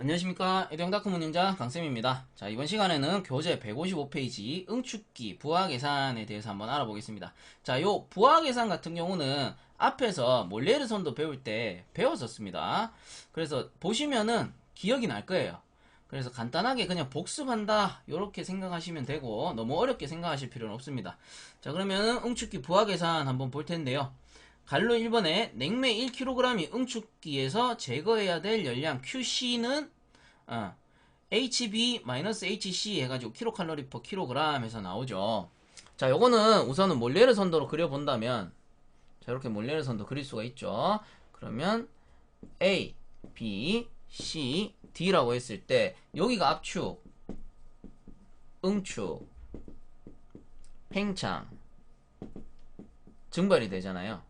안녕하십니까. 에듀앙다크 운영자 강쌤입니다. 자, 이번 시간에는 교재 155페이지 응축기 부하계산에 대해서 한번 알아보겠습니다. 자, 요 부하계산 같은 경우는 앞에서 몰리에르손도 배울 때 배웠었습니다. 그래서 보시면은 기억이 날 거예요. 그래서 간단하게 그냥 복습한다 이렇게 생각하시면 되고 너무 어렵게 생각하실 필요는 없습니다. 자, 그러면 응축기 부하계산 한번 볼 텐데요. 갈로 1번에 냉매 1kg이 응축기에서 제거해야 될 열량 QC는 HB-HC 해가지고 킬로칼로리 퍼 킬로그램 해서 나오죠. 자, 요거는 우선은 몰레르 선도로 그려본다면 자, 이렇게 몰레르 선도 그릴 수가 있죠. 그러면 A, B, C, D라고 했을 때 여기가 압축, 응축, 팽창, 증발이 되잖아요.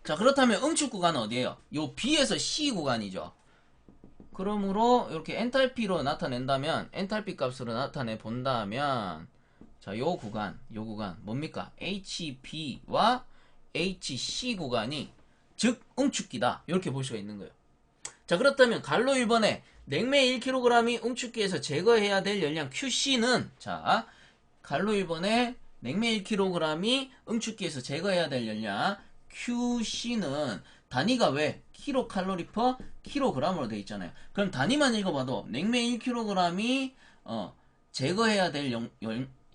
자, 그렇다면 응축 구간은 어디예요? 요 B에서 C 구간이죠. 그러므로 이렇게 엔탈피로 나타낸다면 엔탈피 값으로 나타내 본다면 자, 요 구간 뭡니까? HB와 HC 구간이 즉 응축기다. 이렇게 볼 수가 있는 거예요. 자, 그렇다면 갈로 1번에 냉매 1kg이 응축기에서 제거해야 될 열량 QC는 자, 갈로 1번에 냉매 1kg이 응축기에서 제거해야 될 열량 QC는 단위가 왜 킬로칼로리 퍼 킬로그램으로 되어 있잖아요. 그럼 단위만 읽어봐도 냉매 1kg이 제거해야 될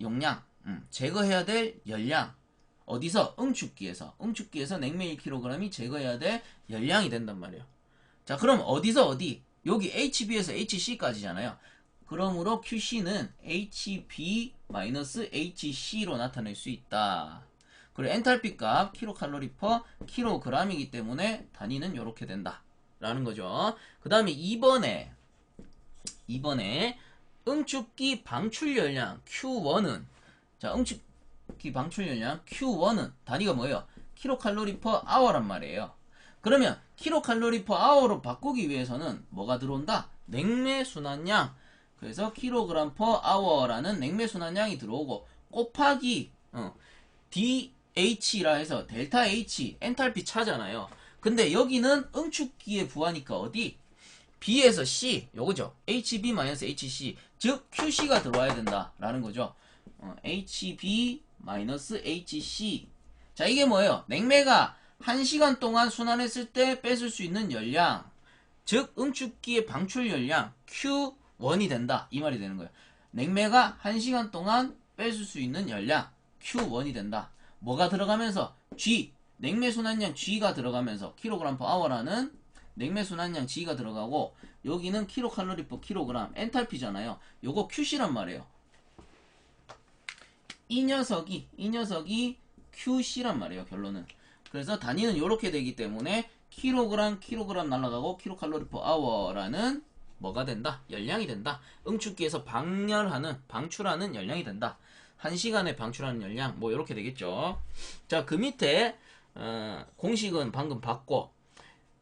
용량, 제거해야 될 열량 어디서? 응축기에서 냉매 1kg이 제거해야 될 열량이 된단 말이에요. 자, 그럼 어디서 어디? 여기 HB에서 HC까지잖아요. 그러므로 QC는 HB-HC로 나타낼 수 있다. 그리고 엔탈피 값 킬로칼로리 퍼 킬로그램이기 때문에 단위는 이렇게 된다 라는 거죠. 그 다음에 2번에 응축기 방출 열량 Q1은 자, 응축기 방출 열량 Q1은 단위가 뭐예요? 킬로칼로리 퍼 아워란 말이에요. 그러면 킬로칼로리 퍼 아워로 바꾸기 위해서는 뭐가 들어온다? 냉매 순환량. 그래서 킬로그램 퍼 아워라는 냉매 순환량이 들어오고 곱하기 DH라 해서 델타 H 엔탈피 차잖아요. 근데 여기는 응축기에 부하니까 어디? B에서 C 요거죠. HB-HC 즉 QC가 들어와야 된다라는 거죠. HB-HC 자, 이게 뭐예요? 냉매가 1시간 동안 순환했을 때 뺏을 수 있는 열량 즉 응축기의 방출 열량 Q1이 된다 이 말이 되는 거예요. 냉매가 1시간 동안 뺏을 수 있는 열량 Q1이 된다. 뭐가 들어가면서? G 냉매 순환량 G가 들어가면서 킬로그램 퍼 아워라는 냉매 순환량 G가 들어가고 여기는 킬로칼로리 퍼 킬로그램 엔탈피잖아요. 요거 QC란 말이에요. 이 녀석이 QC란 말이에요. 결론은. 그래서 단위는 이렇게 되기 때문에 킬로그램 날아가고 킬로칼로리 퍼 아워라는 뭐가 된다? 열량이 된다. 응축기에서 방출하는 열량이 된다. 1시간에 방출하는 열량 뭐 이렇게 되겠죠. 자, 그 밑에 공식은 방금 봤고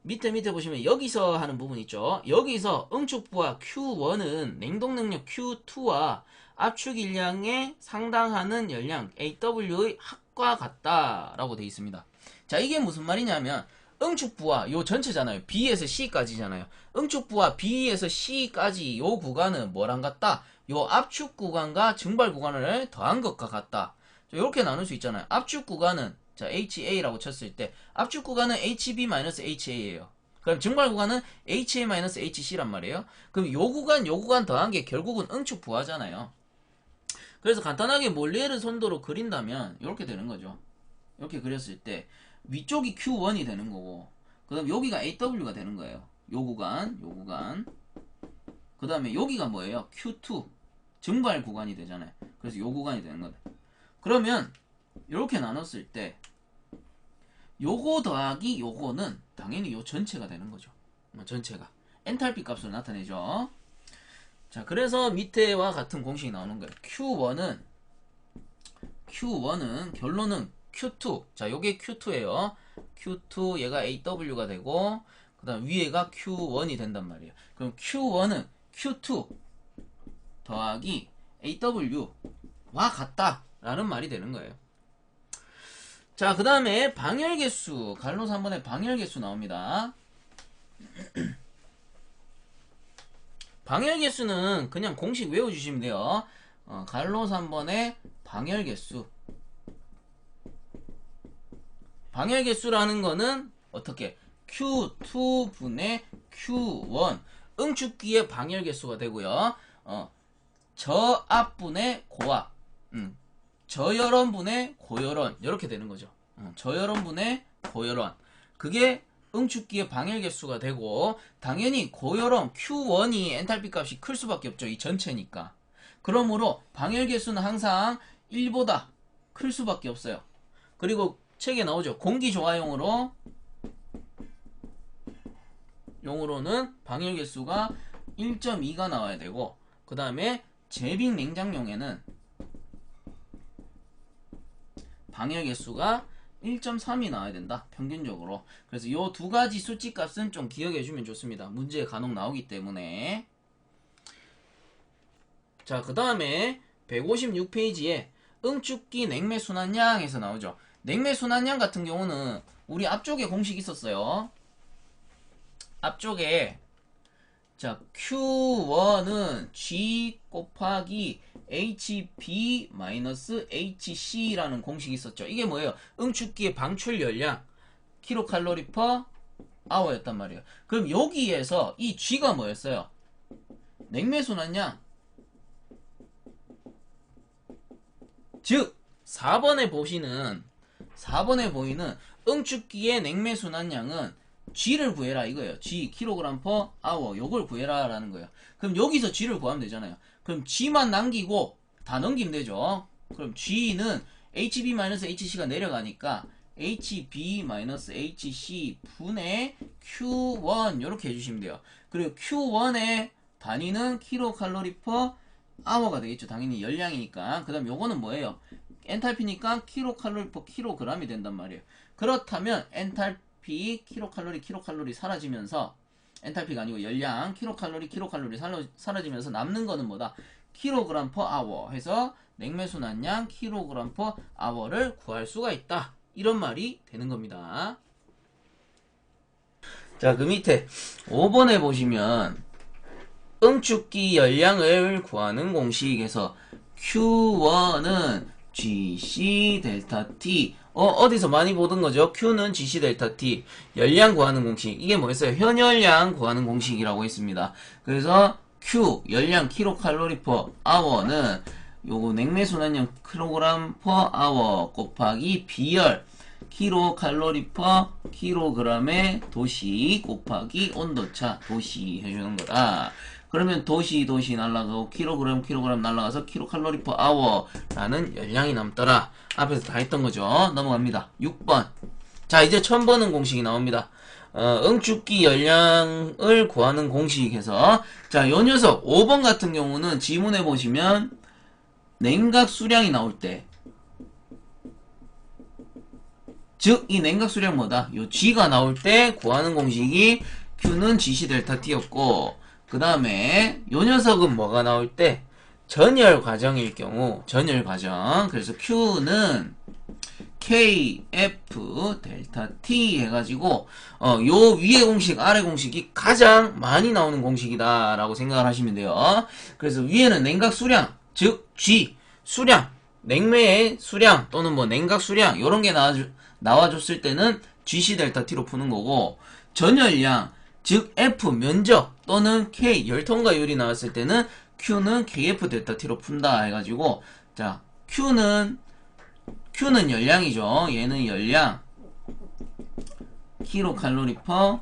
밑에 보시면 여기서 하는 부분 있죠. 여기서 응축부하 Q1은 냉동능력 Q2와 압축일량에 상당하는 열량 AW의 합과 같다라고 되어 있습니다. 자, 이게 무슨 말이냐면 응축부하 요 전체잖아요. B에서 C까지잖아요. 응축부하 B에서 C까지 요 구간은 뭐랑 같다? 요 압축 구간과 증발 구간을 더한 것과 같다. 이렇게 나눌 수 있잖아요. 압축 구간은 자, HA라고 쳤을 때 압축 구간은 HB-HA예요. 그럼 증발 구간은 HA-HC란 말이에요. 그럼 요 구간 더한 게 결국은 응축 부하잖아요. 그래서 간단하게 몰리에르 선도로 그린다면 이렇게 되는 거죠. 이렇게 그렸을 때 위쪽이 Q1이 되는 거고 그 다음 여기가 AW가 되는 거예요. 요 구간 그 다음에 여기가 뭐예요? Q2 증발 구간이 되잖아요. 그래서 요 구간이 되는 거다. 그러면 이렇게 나눴을 때 요거 더하기 요거는 당연히 요 전체가 되는 거죠. 전체가 엔탈피 값으로 나타내죠. 자, 그래서 밑에와 같은 공식이 나오는 거예요. Q1은 결론은 Q2. 자, 요게 Q2예요. Q2 얘가 AW가 되고 그 다음 위에가 Q1이 된단 말이에요. 그럼 Q1은 Q2 더하기 AW와 같다 라는 말이 되는 거예요. 자, 그 다음에 방열개수 갈로 3번에 방열개수 나옵니다. 방열개수는 그냥 공식 외워주시면 돼요. 갈로 3번의 방열개수. 방열개수라는 거는 어떻게? Q2분의 Q1 응축기의 방열개수가 되고요. 저압분의 고압, 저열원분의 고열원 이렇게 되는 거죠. 저열원분의 고열원, 그게 응축기의 방열개수가 되고, 당연히 고열원 Q1이 엔탈피 값이 클 수밖에 없죠. 이 전체니까. 그러므로 방열개수는 항상 1보다 클 수밖에 없어요. 그리고 책에 나오죠. 공기조화용으로는 방열개수가 1.2가 나와야 되고, 그 다음에 제빙 냉장용에는 방열개수가 1.3이 나와야 된다. 평균적으로. 그래서 요 두 가지 수치 값은 좀 기억해 주면 좋습니다. 문제에 간혹 나오기 때문에. 자, 그 다음에 156페이지에 응축기 냉매순환량에서 나오죠. 냉매순환량 같은 경우는 우리 앞쪽에 공식 있었어요. 앞쪽에 자, Q1은 G 곱하기 HB-HC라는 공식이 있었죠. 이게 뭐예요? 응축기의 방출 열량 킬로칼로리 퍼 아워였단 말이에요. 그럼 여기에서 이 G가 뭐였어요? 냉매순환량. 즉 4번에 보이는 응축기의 냉매순환량은 G를 구해라 이거예요. G 킬로그램 퍼 아워 요걸 구해라 라는 거예요. 그럼 여기서 G를 구하면 되잖아요. 그럼 G만 남기고 다 넘기면 되죠. 그럼 G는 HB-HC가 내려가니까 HB-HC 분의 Q1 이렇게 해주시면 돼요. 그리고 Q1의 단위는 킬로칼로리 퍼 아워가 되겠죠. 당연히 열량이니까. 그 다음 요거는 뭐예요? 엔탈피니까 킬로칼로리 퍼 킬로그램이 된단 말이에요. 그렇다면 엔탈피 킬로칼로리 사라지면서, 엔탈피가 아니고 열량 킬로칼로리 사라지면서 남는 거는 뭐다? 킬로그램 퍼 아워 해서 냉매순환량 킬로그램 퍼 아워를 구할 수가 있다. 이런 말이 되는 겁니다. 자, 그 밑에 5번에 보시면 응축기 열량을 구하는 공식에서 Q1은 GC 델타 T. 어디서 많이 보던 거죠? Q는 GC 델타 T. 열량 구하는 공식. 이게 뭐였어요? 현열량 구하는 공식이라고 했습니다. 그래서 Q, 열량 킬로칼로리 퍼 아워는 요거 냉매순환량 킬로그램 퍼 아워 곱하기 비열 킬로칼로리 퍼 킬로그램의 도시 곱하기 온도차 도시 해주는 거다. 그러면 도시 날라가고 킬로그램 날라가서 킬로칼로리 퍼 아워라는 열량이 남더라. 앞에서 다 했던 거죠. 넘어갑니다. 6번. 자, 이제 처음 보는 공식이 나옵니다. 응축기 열량을 구하는 공식에서, 자, 요 녀석 5번 같은 경우는 지문에 보시면 냉각 수량이 나올 때, 즉 이 냉각 수량 뭐다? 요 G가 나올 때 구하는 공식이 Q는 GC 델타 T였고, 그 다음에 요 녀석은 뭐가 나올 때? 전열 과정일 경우, 전열 과정. 그래서 Q는 KF 델타 T 해가지고 요 위에 공식 아래 공식이 가장 많이 나오는 공식이다 라고 생각을 하시면 돼요. 그래서 위에는 냉각 수량, 즉 G 수량, 냉매의 수량 또는 뭐 냉각 수량 요런게 나와줬을 때는 GC 델타 T로 푸는 거고, 전열량 즉 F 면적 또는 K 열통과율이 나왔을 때는 Q는 KF 델타 T로 푼다 해가지고, 자, Q는 열량이죠. 얘는 열량 킬로칼로리 퍼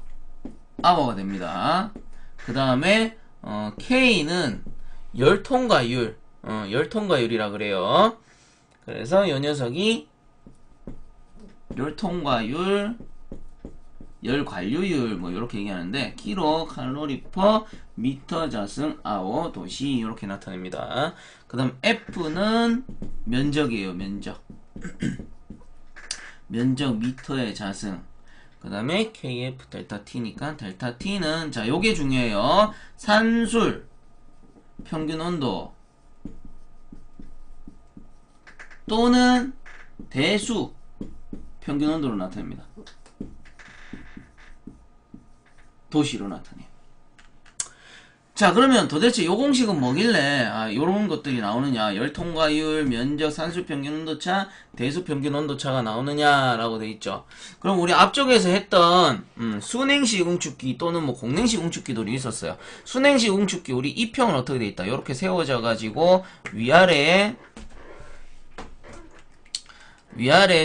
아워가 됩니다. 그 다음에 K는 열통과율, 열통과율이라 그래요. 그래서 이 녀석이 열통과율, 열관류율 뭐 이렇게 얘기하는데, 킬로칼로리 퍼 미터 자승 아워 도시 이렇게 나타냅니다. 그 다음 F는 면적이에요. 면적 미터의 자승. 그 다음에 KF 델타 T니까 델타 T는, 자, 요게 중요해요. 산술 평균 온도 또는 대수 평균 온도로 나타냅니다. 도시로 나타내요. 자, 그러면 도대체 요 공식은 뭐길래 요런 것들이 나오느냐, 열통과율, 면적, 산수평균 온도차, 대수평균 온도차가 나오느냐라고 돼 있죠. 그럼 우리 앞쪽에서 했던 순행식 응축기 또는 뭐 공냉식 응축기들이 있었어요. 순행식 응축기 우리 이평은 어떻게 돼 있다, 요렇게 세워져 가지고 위아래에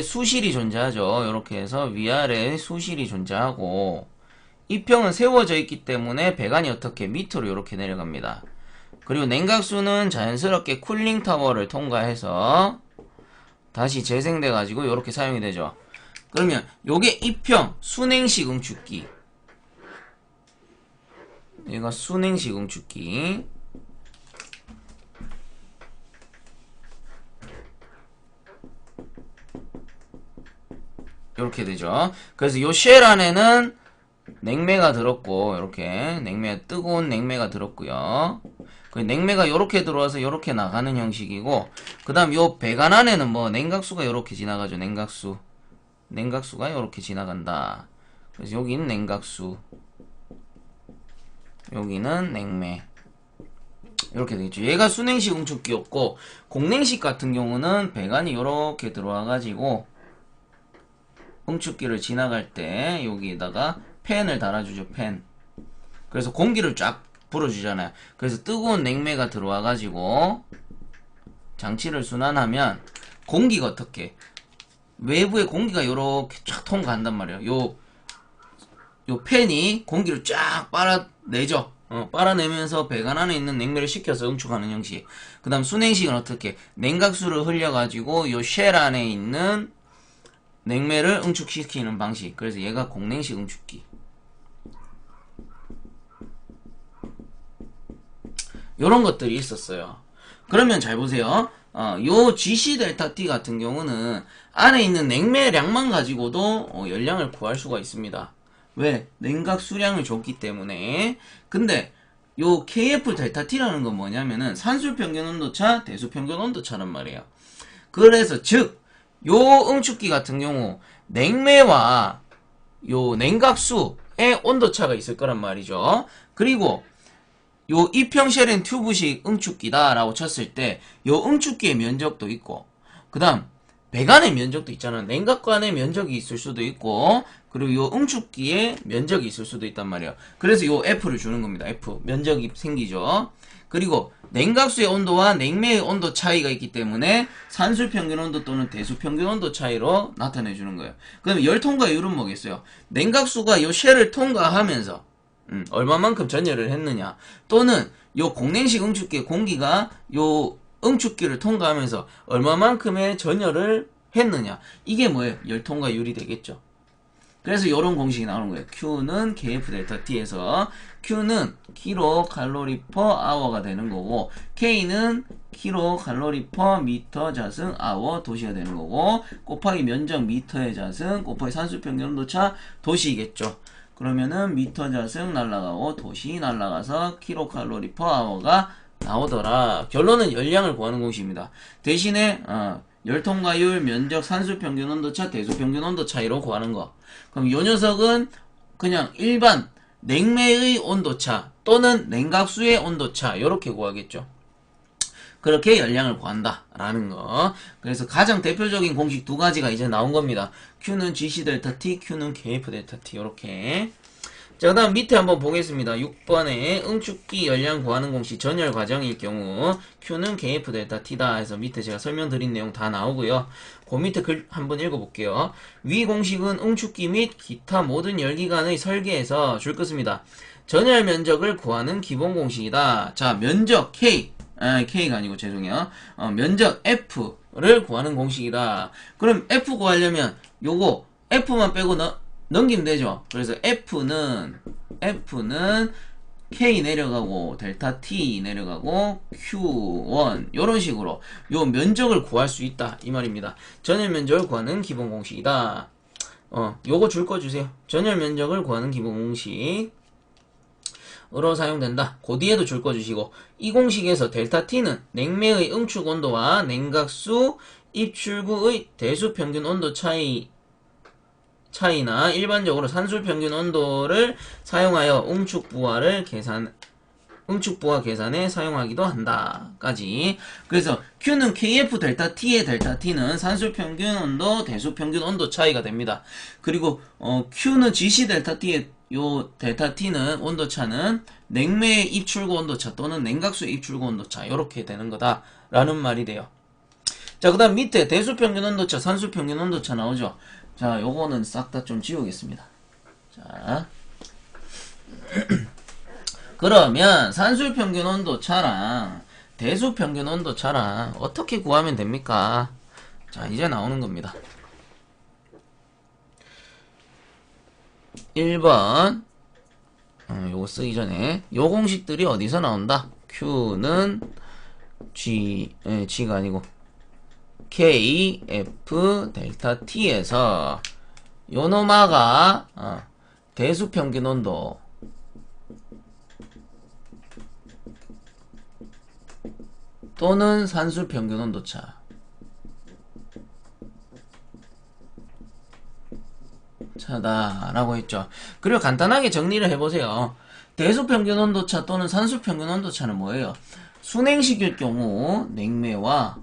수실이 존재하죠. 요렇게 해서 위아래에 수실이 존재하고, 이평은 세워져 있기 때문에 배관이 어떻게 밑으로 이렇게 내려갑니다. 그리고 냉각수는 자연스럽게 쿨링타워를 통과해서 다시 재생돼 가지고 이렇게 사용이 되죠. 그러면 요게 이평 순행식 응축기, 얘가 순행식 응축기, 이렇게 되죠. 그래서 요 쉘 안에는 냉매가 들었고, 이렇게 뜨거운 냉매가 들었고요. 냉매가 이렇게 들어와서 이렇게 나가는 형식이고, 그 다음 요 배관 안에는 뭐 냉각수가 이렇게 지나가죠. 냉각수가 이렇게 지나간다. 그래서 여기는 냉각수, 여기는 냉매, 이렇게 되겠죠. 얘가 순행식 응축기였고, 공냉식 같은 경우는 배관이 이렇게 들어와가지고 응축기를 지나갈 때 여기에다가 팬을 달아주죠. 팬. 그래서 공기를 쫙 불어주잖아요. 그래서 뜨거운 냉매가 들어와가지고 장치를 순환하면 공기가 어떻게, 외부에 공기가 요렇게 쫙 통과한단 말이에요. 요 팬이 공기를 쫙 빨아내죠. 빨아내면서 배관 안에 있는 냉매를 식혀서 응축하는 형식. 그 다음 순행식은 어떻게, 냉각수를 흘려가지고 요 쉘 안에 있는 냉매를 응축시키는 방식. 그래서 얘가 공냉식 응축기. 요런 것들이 있었어요. 그러면 잘 보세요. 요 GC 델타 T 같은 경우는 안에 있는 냉매량만 가지고도 열량을 구할 수가 있습니다. 왜? 냉각 수량을 줬기 때문에. 근데 요 KF 델타 T라는 건 뭐냐면은 산술평균 온도차, 대수평균 온도차란 말이에요. 그래서 즉 요 응축기 같은 경우 냉매와 요 냉각수의 온도차가 있을 거란 말이죠. 그리고 요 이평쉘앤 튜브식 응축기다 라고 쳤을 때 요 응축기의 면적도 있고, 그 다음 배관의 면적도 있잖아. 냉각관의 면적이 있을 수도 있고, 그리고 요 응축기의 면적이 있을 수도 있단 말이에요. 그래서 요 F를 주는 겁니다. F 면적이 생기죠. 그리고 냉각수의 온도와 냉매의 온도 차이가 있기 때문에 산술평균 온도 또는 대수평균 온도 차이로 나타내 주는 거예요. 그럼 열 통과율은 뭐겠어요? 냉각수가 요 쉘을 통과하면서 얼마만큼 전열을 했느냐, 또는 요 공냉식 응축기의 공기가 요 응축기를 통과하면서 얼마만큼의 전열을 했느냐, 이게 뭐예요? 열 통과율이 되겠죠. 그래서 이런 공식이 나오는 거예요. Q는 KF 델타 T에서 Q는 킬로칼로리 퍼 아워가 되는 거고, K는 킬로칼로리 퍼 미터 자승 아워 도시가 되는 거고, 곱하기 면적 미터의 자승 곱하기 산수평균 온도차 도시이겠죠. 그러면은 미터 자승 날라가고 도시 날라가서 킬로칼로리 퍼 아워가 나오더라. 결론은 열량을 구하는 공식입니다. 대신에 열통과율, 면적, 산수평균 온도차, 대수평균 온도 차이로 구하는 거. 그럼 이 녀석은 그냥 일반 냉매의 온도차 또는 냉각수의 온도차 이렇게 구하겠죠. 그렇게 열량을 구한다 라는 거. 그래서 가장 대표적인 공식 두 가지가 이제 나온 겁니다. Q는 GC 델타 T, Q는 KF 델타 T. 이렇게. 자, 그 다음 밑에 한번 보겠습니다. 6번에 응축기 열량 구하는 공식 전열 과정일 경우 Q는 KF 델타 T다 해서 밑에 제가 설명드린 내용 다 나오고요. 그 밑에 글 한번 읽어볼게요. 위 공식은 응축기 및 기타 모든 열기관의 설계에서 줄 것입니다. 전열 면적을 구하는 기본 공식이다. 자, 면적 K가 아니고 죄송해요. 면적 F를 구하는 공식이다. 그럼 F 구하려면 요거 F만 빼고 넘기면 되죠. 그래서 F는 K 내려가고 델타 T 내려가고 Q1 요런 식으로 요 면적을 구할 수 있다 이 말입니다. 전열 면적을 구하는 기본 공식이다. 요거 줄 거 주세요. 전열 면적을 구하는 기본 공식 으로 사용된다. 그 뒤에도 줄 거 주시고, 이 공식에서 델타 T는 냉매의 응축 온도와 냉각수 입출구의 대수 평균 온도 차이나 일반적으로 산술 평균 온도를 사용하여 응축 부하를 응축부하 계산에 사용하기도 한다. 까지. 그래서 Q는 KF 델타 T의 델타 T는 산술 평균 온도, 대수 평균 온도 차이가 됩니다. 그리고 Q는 GC 델타 T의 요 델타 T는 온도 차는 냉매의 입출구 온도 차 또는 냉각수의 입출구 온도 차 이렇게 되는 거다라는 말이 돼요. 자, 그다음 밑에 대수 평균 온도 차, 산술 평균 온도 차 나오죠. 자, 요거는 싹 다 좀 지우겠습니다. 자. 그러면 산술 평균 온도 차랑 대수 평균 온도 차랑 어떻게 구하면 됩니까? 자, 이제 나오는 겁니다. 1번 요거 쓰기 전에 요 공식들이 어디서 나온다? Q는 G가 아니고 K, F, 델타 T에서 요 노마가 대수 평균 온도 또는 산술 평균 온도차 차다라고 했죠. 그리고 간단하게 정리를 해보세요. 대수 평균 온도차 또는 산술 평균 온도차는 뭐예요? 순행식일 경우 냉매와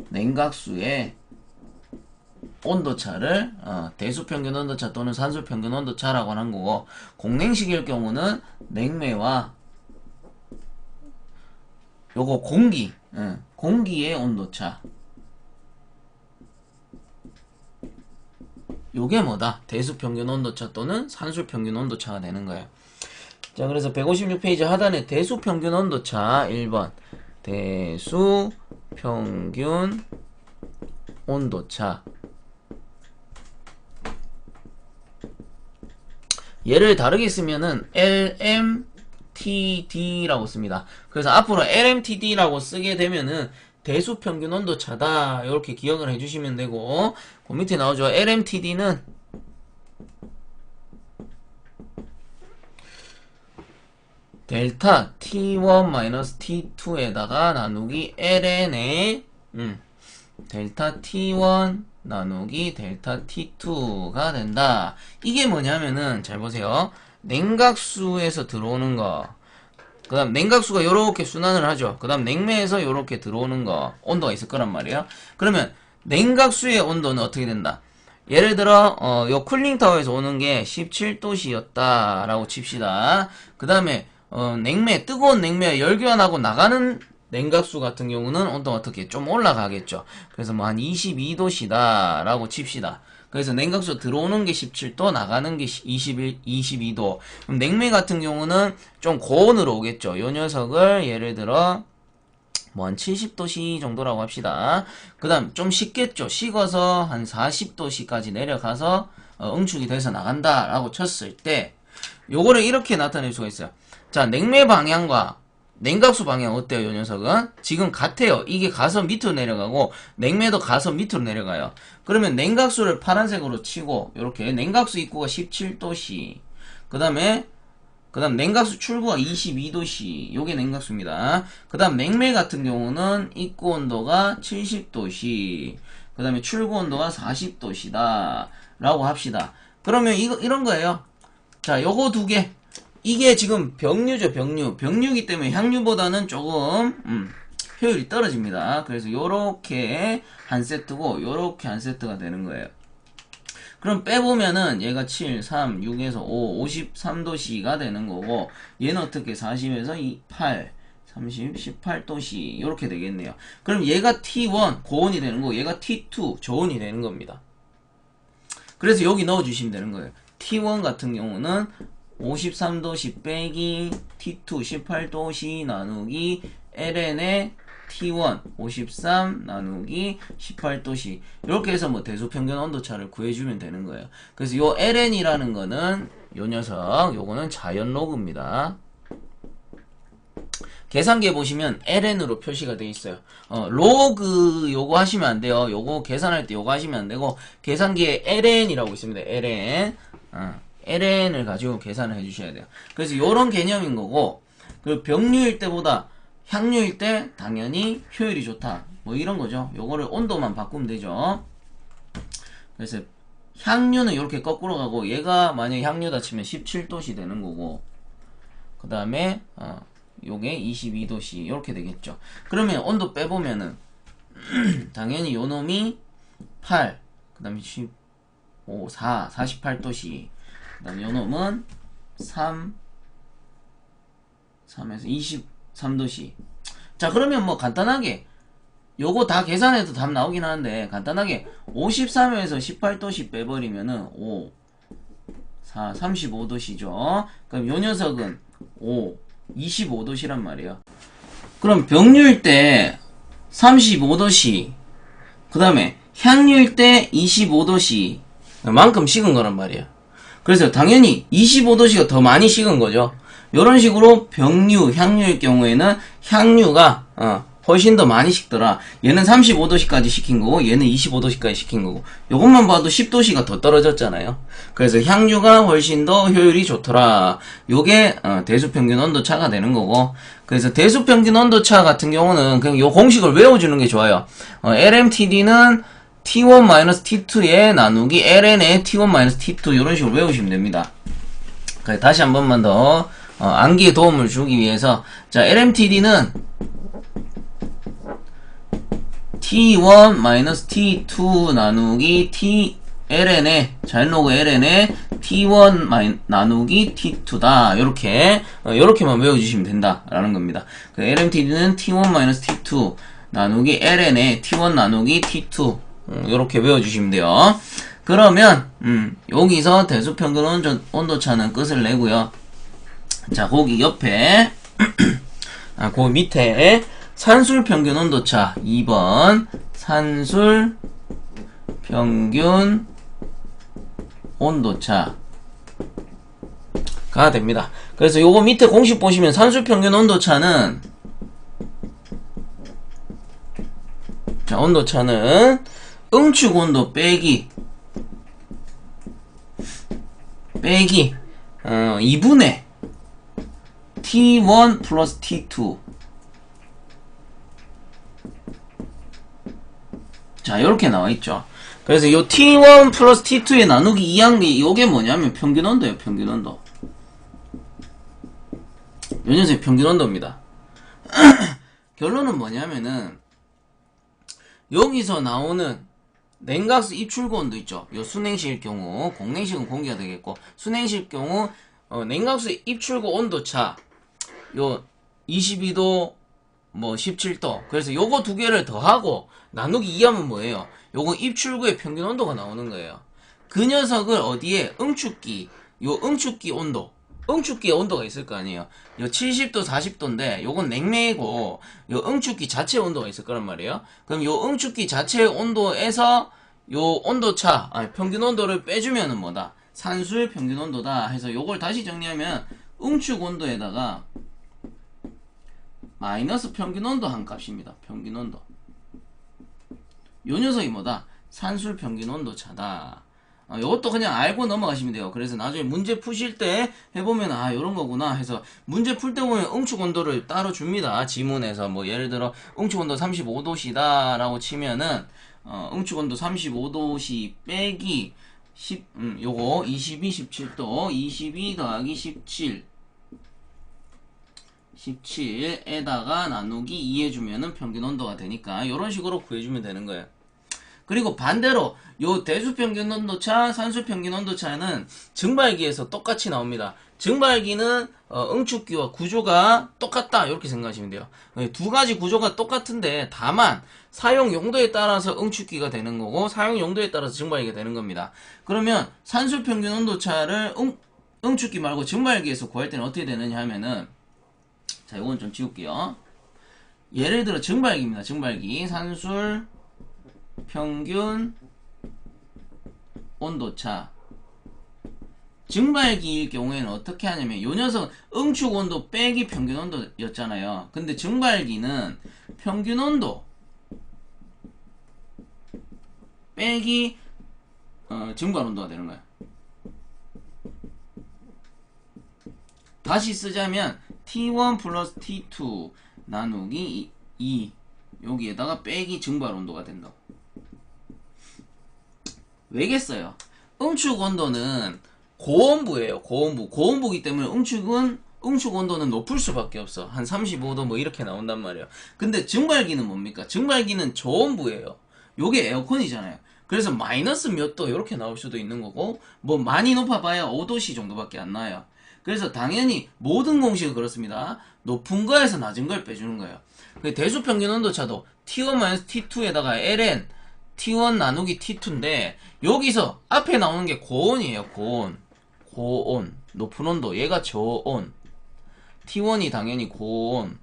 냉각수의 온도차를 대수 평균 온도차 또는 산술 평균 온도차라고 하는 거고, 공냉식일 경우는 냉매와 요거 공기의 온도차, 요게 뭐다? 대수 평균 온도차 또는 산술 평균 온도차가 되는 거예요. 자, 그래서 156페이지 하단에 대수 평균 온도차 1번 대수 평균 온도차, 얘를 다르게 쓰면은 LMTD라고 씁니다. 그래서 앞으로 LMTD라고 쓰게 되면은 대수 평균 온도차다 이렇게 기억을 해주시면 되고, 그 밑에 나오죠. LMTD는 델타 T1-T2에다가 나누기 LN의 델타 T1 나누기 델타 T2가 된다. 이게 뭐냐면은 잘 보세요. 냉각수에서 들어오는 거, 그 다음 냉각수가 요렇게 순환을 하죠. 그 다음 냉매에서 요렇게 들어오는 거 온도가 있을 거란 말이에요. 그러면 냉각수의 온도는 어떻게 된다? 예를 들어 요 쿨링타워에서 오는 게 17도씨였다 라고 칩시다. 그 다음에 냉매, 뜨거운 냉매와 열교환하고 나가는 냉각수 같은 경우는 온도가 어떻게 좀 올라가겠죠. 그래서 뭐 한 22도씨다 라고 칩시다. 그래서 냉각수 들어오는 게 17도, 나가는 게 22도. 그럼 냉매 같은 경우는 좀 고온으로 오겠죠. 요 녀석을 예를 들어 뭐 한 70도씨 정도라고 합시다. 그 다음 좀 식겠죠. 식어서 한 40도씨까지 내려가서 응축이 돼서 나간다 라고 쳤을 때 요거를 이렇게 나타낼 수가 있어요. 자, 냉매 방향과 냉각수 방향 어때요? 요 녀석은 지금 같아요. 이게 가서 밑으로 내려가고 냉매도 가서 밑으로 내려가요. 그러면 냉각수를 파란색으로 치고 요렇게 냉각수 입구가 17도씨, 그 다음 냉각수 출구가 22도씨, 요게 냉각수입니다. 그 다음 냉매 같은 경우는 입구 온도가 70도씨, 그 다음에 출구 온도가 40도씨다 라고 합시다. 그러면 이런 거예요. 자, 요거 두 개, 이게 지금 병류죠. 병류이기 때문에 향유보다는 조금 효율이 떨어집니다. 그래서 요렇게 한 세트고 요렇게 한 세트가 되는 거예요. 그럼 빼보면은 얘가 7, 3, 6에서 5, 53도씨가 되는 거고, 얘는 어떻게 40에서 8, 30, 18도씨 요렇게 되겠네요. 그럼 얘가 T1 고온이 되는 거고 얘가 T2 저온이 되는 겁니다. 그래서 여기 넣어주시면 되는 거예요. T1 같은 경우는 53도씨 빼기 T2 18도씨 나누기 LN의 T1 53 나누기 18도씨, 이렇게 해서 뭐 대수평균 온도차를 구해주면 되는 거예요. 그래서 요 LN이라는 거는 요 녀석, 요거는 자연 로그입니다. 계산기에 보시면 LN으로 표시가 되어 있어요. 로그 요거 하시면 안 돼요. 요거 계산할 때 요거 하시면 안 되고, 계산기에 LN이라고 있습니다. LN. LN을 가지고 계산을 해주셔야 돼요. 그래서 요런 개념인 거고, 그 병류일 때보다 향유일 때 당연히 효율이 좋다, 뭐 이런 거죠. 요거를 온도만 바꾸면 되죠. 그래서 향유는 이렇게 거꾸로 가고, 얘가 만약에 향유다 치면 17도씨 되는 거고, 그 다음에 요게 22도씨 이렇게 되겠죠. 그러면 온도 빼보면은 당연히 요 놈이 8, 그 다음에 15, 4, 48도씨, 그 다음에 요 놈은 3, 3에서 23도씨. 자, 그러면 뭐 간단하게 요거 다 계산해도 답 나오긴 하는데, 간단하게 53에서 18도씨 빼버리면은 5, 4, 35도씨죠. 그럼 요 녀석은 5, 25도씨란 말이에요. 그럼 병류일 때 35도씨, 그 다음에 향유일 때 25도씨 만큼 식은 거란 말이에요. 그래서 당연히 25도씨가 더 많이 식은 거죠. 이런 식으로 병류, 향유일 경우에는 향유가 훨씬 더 많이 식더라. 얘는 35도씨까지 식힌 거고 얘는 25도씨까지 식힌 거고, 요것만 봐도 10도씨가 더 떨어졌잖아요. 그래서 향유가 훨씬 더 효율이 좋더라. 요게 대수평균 온도차가 되는 거고, 그래서 대수평균 온도차 같은 경우는 그냥 요 공식을 외워주는 게 좋아요. LMTD는 T1-T2에 나누기 ln의 T1-T2 이런 식으로 외우시면 됩니다. 다시 한 번만 더 암기에 도움을 주기 위해서, 자, LMTD는 T1-T2 나누기 ln의 자연로그 ln의 T1 나누기 T2다. 요렇게만 외워주시면 된다라는 겁니다. LMTD는 T1-T2 나누기 ln의 T1 나누기 T2 요렇게 외워주시면 돼요. 그러면 여기서 대수평균 온도차는 끝을 내고요. 자, 거기 옆에 그 밑에 산술 평균 온도차 2번 산술 평균 온도차가 됩니다. 그래서 요거 밑에 공식 보시면 산술 평균 온도차는, 자, 온도차는 응축 온도 빼기 2분의 T1 플러스 T2. 자, 요렇게 나와있죠. 그래서 요 T1 플러스 T2의 나누기 2항리, 요게 뭐냐면 평균 온도예요. 평균 온도. 요 녀석이 평균 온도입니다. 결론은 뭐냐면은 여기서 나오는 냉각수 입출구 온도 있죠. 요 순행식일 경우, 공냉식은 공기가 되겠고, 순행식일 경우 냉각수 입출구 온도차 요 22도 뭐 17도. 그래서 요거 두 개를 더하고 나누기 2하면 뭐예요? 요거 입출구의 평균 온도가 나오는 거예요. 그 녀석을 어디에? 응축기. 요 응축기 온도. 응축기의 온도가 있을 거 아니에요. 요 70도, 40도인데 요건 냉매고 요 응축기 자체의 온도가 있을 거란 말이에요. 그럼 요 응축기 자체의 온도에서 요 온도차, 평균 온도를 빼주면은 뭐다? 산술 평균 온도다 해서 요걸 다시 정리하면 응축 온도에다가 마이너스 평균 온도 한 값입니다. 평균 온도. 요 녀석이 뭐다? 산술 평균 온도차다. 요것도 그냥 알고 넘어가시면 돼요. 그래서 나중에 문제 푸실 때 해보면 요런 거구나 해서 문제 풀 때 보면 응축 온도를 따로 줍니다. 지문에서 뭐 예를 들어 응축 온도 35도씨다 라고 치면은 응축 온도 35도씨 빼기 10, 요거 22, 17도 22 더하기 17에다가 나누기 2 해주면은 평균 온도가 되니까 요런 식으로 구해주면 되는 거예요. 그리고 반대로 요 대수평균 온도차, 산수평균 온도차는 증발기에서 똑같이 나옵니다. 증발기는 응축기와 구조가 똑같다 이렇게 생각하시면 돼요. 두 가지 구조가 똑같은데 다만 사용 용도에 따라서 응축기가 되는 거고 사용 용도에 따라서 증발기가 되는 겁니다. 그러면 산수평균 온도차를 응축기 말고 증발기에서 구할 때는 어떻게 되느냐 하면은, 자, 이건 좀 지울게요. 예를 들어 증발기입니다. 증발기 산술 평균 온도차. 증발기일 경우에는 어떻게 하냐면 요 녀석은 응축 온도 빼기 평균 온도였잖아요. 근데 증발기는 평균 온도 빼기 증발 온도가 되는 거예요. 다시 쓰자면 T1 플러스 T2 나누기 2 여기에다가 빼기 증발 온도가 된다고. 왜겠어요? 응축 온도는 고온부예요. 고온부이기 때문에 응축은 응축 온도는 높을 수밖에 없어. 한 35도 뭐 이렇게 나온단 말이에요. 근데 증발기는 뭡니까? 증발기는 저온부예요. 요게 에어컨이잖아요. 그래서 마이너스 몇 도 이렇게 나올 수도 있는 거고, 뭐 많이 높아봐야 5도씨 정도밖에 안 나와요. 그래서 당연히 모든 공식은 그렇습니다. 높은 거에서 낮은 걸 빼주는 거예요. 대수평균 온도차도 T1-T2에다가 ln T1 나누기 T2인데, 여기서 앞에 나오는 게 고온이에요. 고온 높은 온도, 얘가 저온. T1이 당연히 고온,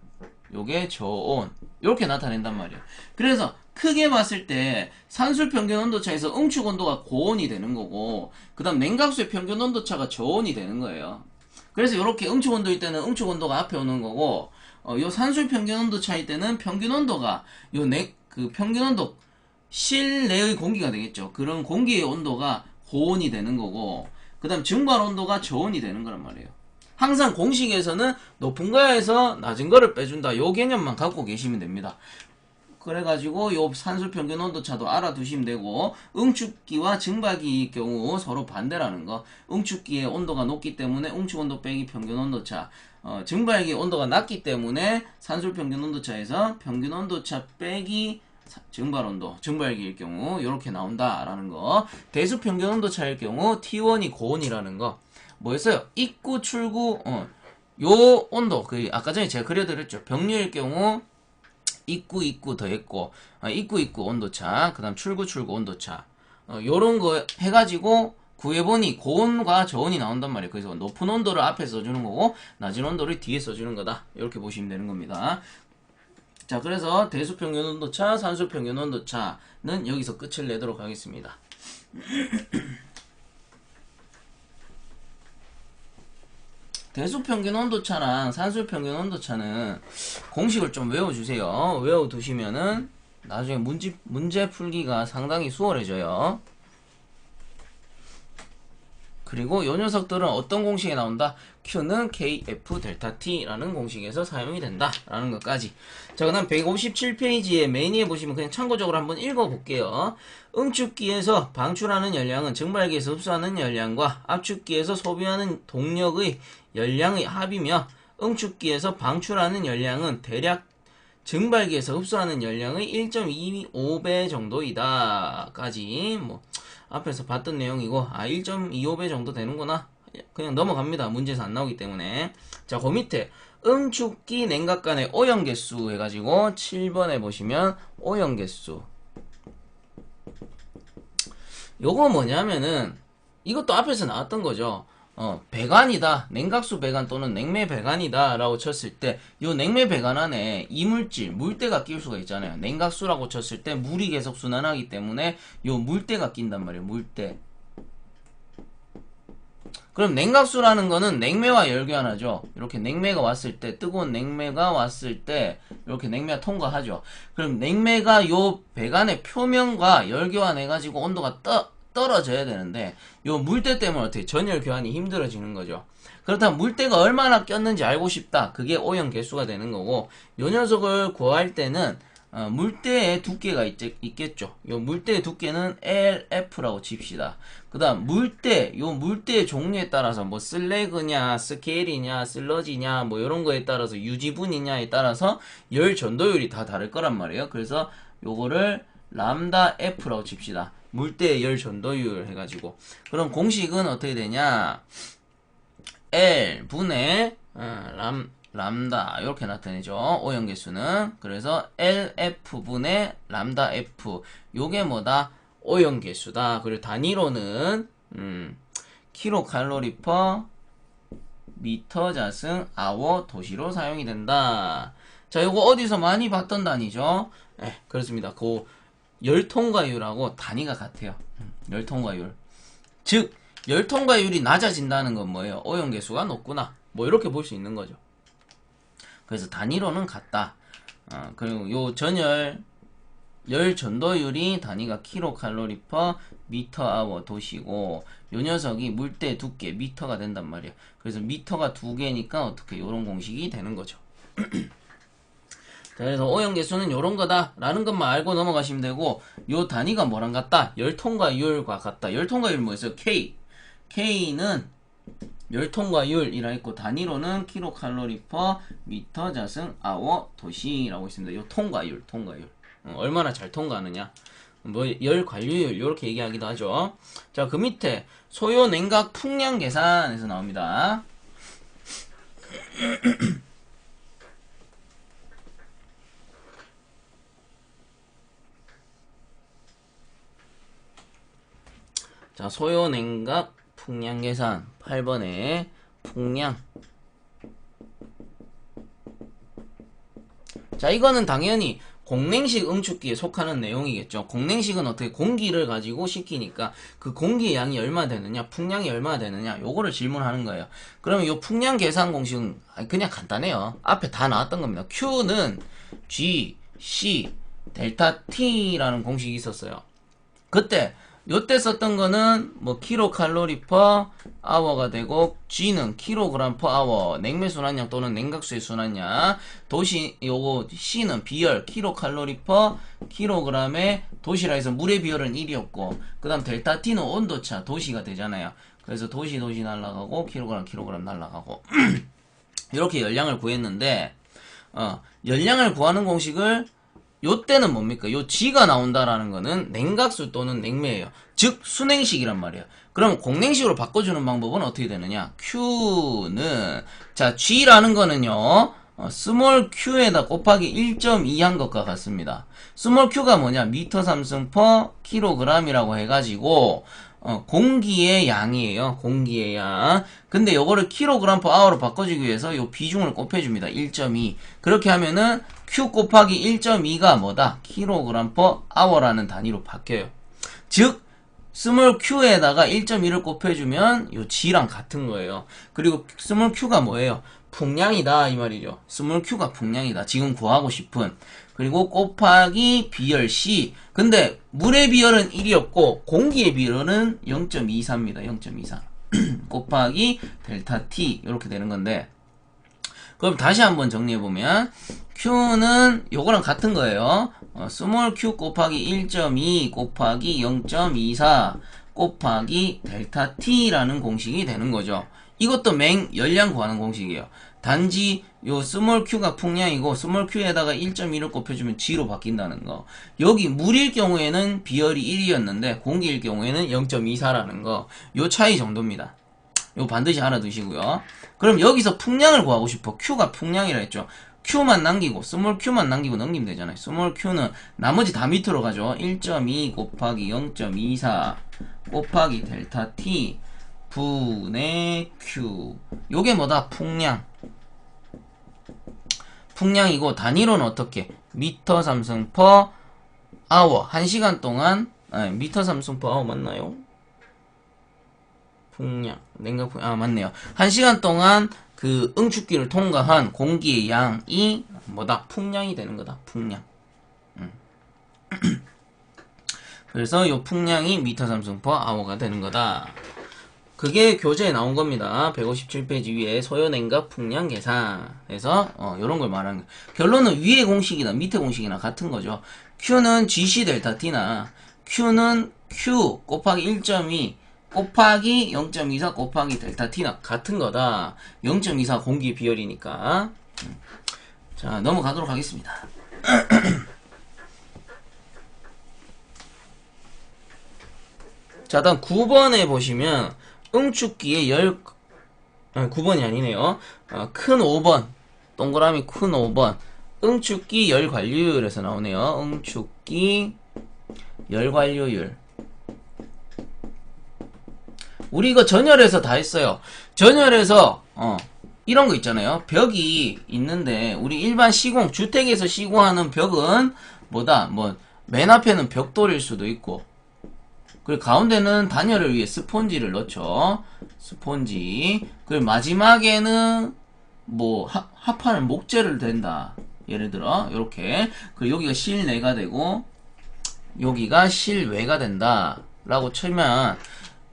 요게 저온, 이렇게 나타낸단 말이에요. 그래서 크게 봤을 때 산술 평균 온도차에서 응축 온도가 고온이 되는 거고, 그 다음 냉각수의 평균 온도차가 저온이 되는 거예요. 그래서 이렇게 응축 온도일 때는 응축 온도가 앞에 오는 거고, 요 산술 평균 온도차일 때는 평균 온도가 그 평균 온도 실내의 공기가 되겠죠. 그런 공기의 온도가 고온이 되는 거고, 그 다음 증발 온도가 저온이 되는 거란 말이에요. 항상 공식에서는 높은 거에서 낮은 거를 빼준다. 요 개념만 갖고 계시면 됩니다. 그래가지고 요 산술 평균 온도차도 알아두시면 되고, 응축기와 증발기의 경우 서로 반대라는 거. 응축기의 온도가 높기 때문에 응축 온도 빼기 평균 온도차, 증발기의 온도가 낮기 때문에 산술 평균 온도차에서 평균 온도차 빼기 증발 온도, 증발기일 경우 이렇게 나온다라는 거. 대수 평균 온도차일 경우 T1이 고온이라는 거. 뭐였어요? 입구 출구 요 온도, 아까 전에 제가 그려드렸죠. 병류일 경우 입구 더했고, 입구 온도차, 그 다음 출구 온도차, 요런 거 해가지고 구해보니 고온과 저온이 나온단 말이에요. 그래서 높은 온도를 앞에 써주는 거고, 낮은 온도를 뒤에 써주는 거다. 이렇게 보시면 되는 겁니다. 자, 그래서 대수평균 온도차, 산수평균 온도차는 여기서 끝을 내도록 하겠습니다. 대수평균 온도차랑 산술평균 온도차는 공식을 좀 외워주세요. 외워두시면은 나중에 문제 풀기가 상당히 수월해져요. 그리고 요 녀석들은 어떤 공식에 나온다? Q는 KF 델타 T라는 공식에서 사용이 된다 라는 것까지. 자, 그 다음 157페이지에 메인에 보시면 그냥 참고적으로 한번 읽어볼게요. 응축기에서 방출하는 열량은 증발기에서 흡수하는 열량과 압축기에서 소비하는 동력의 열량의 합이며, 응축기에서 방출하는 열량은 대략 증발기에서 흡수하는 열량의 1.25배 정도이다 까지. 뭐 앞에서 봤던 내용이고, 1.25배 정도 되는구나. 그냥 넘어갑니다. 문제에서 안 나오기 때문에. 자, 그 밑에 응축기 냉각 간의 오염개수 해가지고 7번에 보시면 오염개수. 요거 뭐냐면은 이것도 앞에서 나왔던 거죠. 배관이다, 냉각수 배관 또는 냉매 배관이다 라고 쳤을 때, 요 냉매 배관 안에 이물질, 물때가 낄 수가 있잖아요. 냉각수라고 쳤을 때 물이 계속 순환하기 때문에 요 물때가 낀단 말이에요. 물때. 그럼 냉각수라는 거는 냉매와 열교환하죠. 이렇게 냉매가 왔을 때, 뜨거운 냉매가 왔을 때 이렇게 냉매가 통과하죠. 그럼 냉매가 요 배관의 표면과 열교환해가지고 온도가 떨어져야 되는데, 요 물때 때문에 어떻게 전열 교환이 힘들어지는 거죠. 그렇다면 물때가 얼마나 꼈는지 알고 싶다. 그게 오염 개수가 되는 거고, 요 녀석을 구할 때는 물때의 두께가 있겠죠. 요 물때의 두께는 LF라고 칩시다. 그 다음 요 물때의 종류에 따라서 뭐 슬래그냐, 스케일이냐, 슬러지냐, 뭐 이런 거에 따라서 유지분이냐에 따라서 열 전도율이 다 다를 거란 말이에요. 그래서 요거를 람다 F라고 칩시다. 물때의 열 전도율 해가지고. 그럼 공식은 어떻게 되냐? L 분의 람다 이렇게 나타내죠. 오염개수는. 그래서 LF분의 람다 F, 요게 뭐다? 오염개수다. 그리고 단위로는 킬로칼로리 퍼 미터 자승 아워 도시로 사용이 된다. 자, 요거 어디서 많이 봤던 단위죠? 네, 그렇습니다. 그 열통과율하고 단위가 같아요. 열통과율. 즉 열통과율이 낮아진다는 건 뭐예요? 오염개수가 높구나. 뭐 이렇게 볼 수 있는 거죠. 그래서 단위로는 같다. 그리고 요 열 전도율이 단위가 킬로칼로리 퍼 미터 아워 도시고, 요 녀석이 물때 두께 미터가 된단 말이에요. 그래서 미터가 두 개니까 어떻게 요런 공식이 되는 거죠. 그래서 오염개수는 요런 거다 라는 것만 알고 넘어가시면 되고, 요 단위가 뭐랑 같다? 열통과율과 같다. 열통과율 뭐였어요? K. K는 열통과율이라 있고 단위로는 킬로칼로리 퍼 미터 자승 아워 도시라고 있습니다. 요 통과율. 얼마나 잘 통과하느냐. 뭐 열 관리율 이렇게 얘기하기도 하죠. 자, 그 밑에 소요 냉각 풍량 계산에서 나옵니다. 자, 소요 냉각 풍량 계산 8번에 풍량. 자, 이거는 당연히 공냉식 응축기에 속하는 내용이겠죠. 공냉식은 어떻게 공기를 가지고 식히니까 그 공기의 양이 얼마 되느냐, 풍량이 얼마 되느냐, 요거를 질문하는 거예요. 그러면 요 풍량 계산 공식은 그냥 간단해요. 앞에 다 나왔던 겁니다. Q는 G, C, 델타 T라는 공식이 있었어요. 그때 요때 썼던 거는 뭐 킬로칼로리 퍼 아워가 되고, G는 킬로그램 퍼 아워, 냉매 순환량 또는 냉각수의 순환량, 요거 C는 비열 킬로칼로리 퍼 킬로그램의 도시라 해서 물의 비열은 1이었고, 그 다음 델타 T는 온도차 도시가 되잖아요. 그래서 도시 날라가고 킬로그램 날라가고 이렇게 열량을 구했는데, 열량을 구하는 공식을 요때는 뭡니까? 요 G가 나온다라는 거는 냉각수 또는 냉매예요. 즉 순행식이란 말이에요. 그럼 공냉식으로 바꿔주는 방법은 어떻게 되느냐? Q는 자 G라는 거는요, 스몰 Q에다 곱하기 1.2 한 것과 같습니다. 스몰 Q가 뭐냐? 미터 삼승 퍼 킬로그램이라고 해가지고 공기의 양이에요. 공기의 양. 근데 요거를 킬로그램 퍼 아워로 바꿔주기 위해서 요 비중을 곱해줍니다. 1.2. 그렇게 하면은 Q 곱하기 1.2가 뭐다? 킬로그램 퍼 아워라는 단위로 바뀌어요. 즉 스몰 Q에다가 1.2를 곱해주면 요 G랑 같은 거예요. 그리고 스몰 Q가 뭐예요? 풍량이다 이 말이죠. 스몰 Q가 풍량이다. 지금 구하고 싶은. 그리고 곱하기 비열 C. 근데 물의 비열은 1이었고 공기의 비열은 0.24입니다. 0.24. 곱하기 델타 T 이렇게 되는 건데, 그럼 다시 한번 정리해보면 Q는 요거랑 같은 거예요. 스몰 Q 곱하기 1.2 곱하기 0.24 곱하기 델타 T라는 공식이 되는 거죠. 이것도 맹 열량 구하는 공식이에요. 단지 요 스몰 Q가 풍량이고 스몰 Q에다가 1.2를 곱해주면 G로 바뀐다는 거. 여기 물일 경우에는 비열이 1이었는데 공기일 경우에는 0.24라는 거. 요 차이 정도입니다. 요 반드시 알아두시고요. 그럼 여기서 풍량을 구하고 싶어. Q가 풍량이라 했죠. Q만 남기고 스몰 Q만 남기고 넘기면 되잖아요. 스몰 Q는 나머지 다 밑으로 가죠. 1.2 곱하기 0.24 곱하기 델타 T 분의 Q. 요게 뭐다? 풍량. 풍량이고 단위로는 어떻게? 미터 삼승 퍼 아워. 1시간 동안 미터 삼승 퍼 아워 맞나요? 풍량. 냉각 풍량. 맞네요. 1시간 동안 그 응축기를 통과한 공기의 양이 뭐다? 풍량이 되는 거다. 풍량. 그래서 요 풍량이 미터 삼승 퍼 아워가 되는 거다. 그게 교재에 나온 겁니다. 157페이지 위에 소요냉각 풍량 계산에서 요런 걸 말하는 거예요. 결론은 위의 공식이나 밑에 공식이나 같은 거죠. Q는 GC 델타 T나 Q는 Q 곱하기 1.2 곱하기 0.24 곱하기 델타 T나 같은 거다. 0.24 공기 비열이니까. 자, 넘어가도록 하겠습니다. 자, 다음 9번에 보시면 응축기의 9번이 아니네요. 큰 5번. 동그라미 큰 5번. 응축기 열 관리율에서 나오네요. 응축기 열 관리율. 우리 이거 전열에서 다 했어요. 전열에서 이런 거 있잖아요. 벽이 있는데 우리 일반 시공 주택에서 시공하는 벽은 뭐다? 뭐 맨 앞에는 벽돌일 수도 있고, 그리고 가운데는 단열을 위해 스폰지를 넣죠. 스폰지. 그리고 마지막에는 뭐 합판을 목재를 댄다. 예를 들어 이렇게. 그리고 여기가 실내가 되고 여기가 실외가 된다 라고 치면,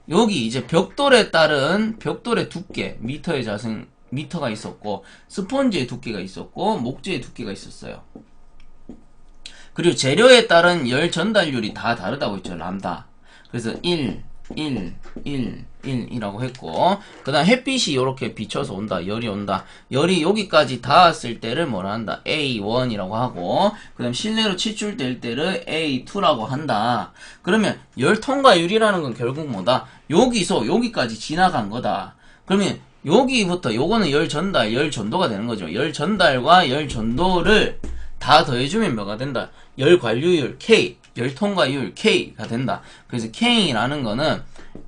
여기 이제 벽돌에 따른 벽돌의 두께, 미터의 자승, 미터가 있었고, 스폰지의 두께가 있었고, 목재의 두께가 있었어요. 그리고 재료에 따른 열 전달률이 다 다르다고 했죠. 람다. 그래서 1, 1, 1, 1이라고 했고, 그 다음 햇빛이 이렇게 비쳐서 온다. 열이 온다. 열이 여기까지 닿았을 때를 뭐라 한다? A1이라고 하고, 그 다음 실내로 치출될 때를 A2라고 한다. 그러면 열 통과율이라는 건 결국 뭐다? 여기서 여기까지 지나간 거다. 그러면 여기부터 요거는 열 전달, 열 전도가 되는 거죠. 열 전달과 열 전도를 다 더해주면 뭐가 된다? 열 관류율 K, 열 통과율 K가 된다. 그래서 K라는 거는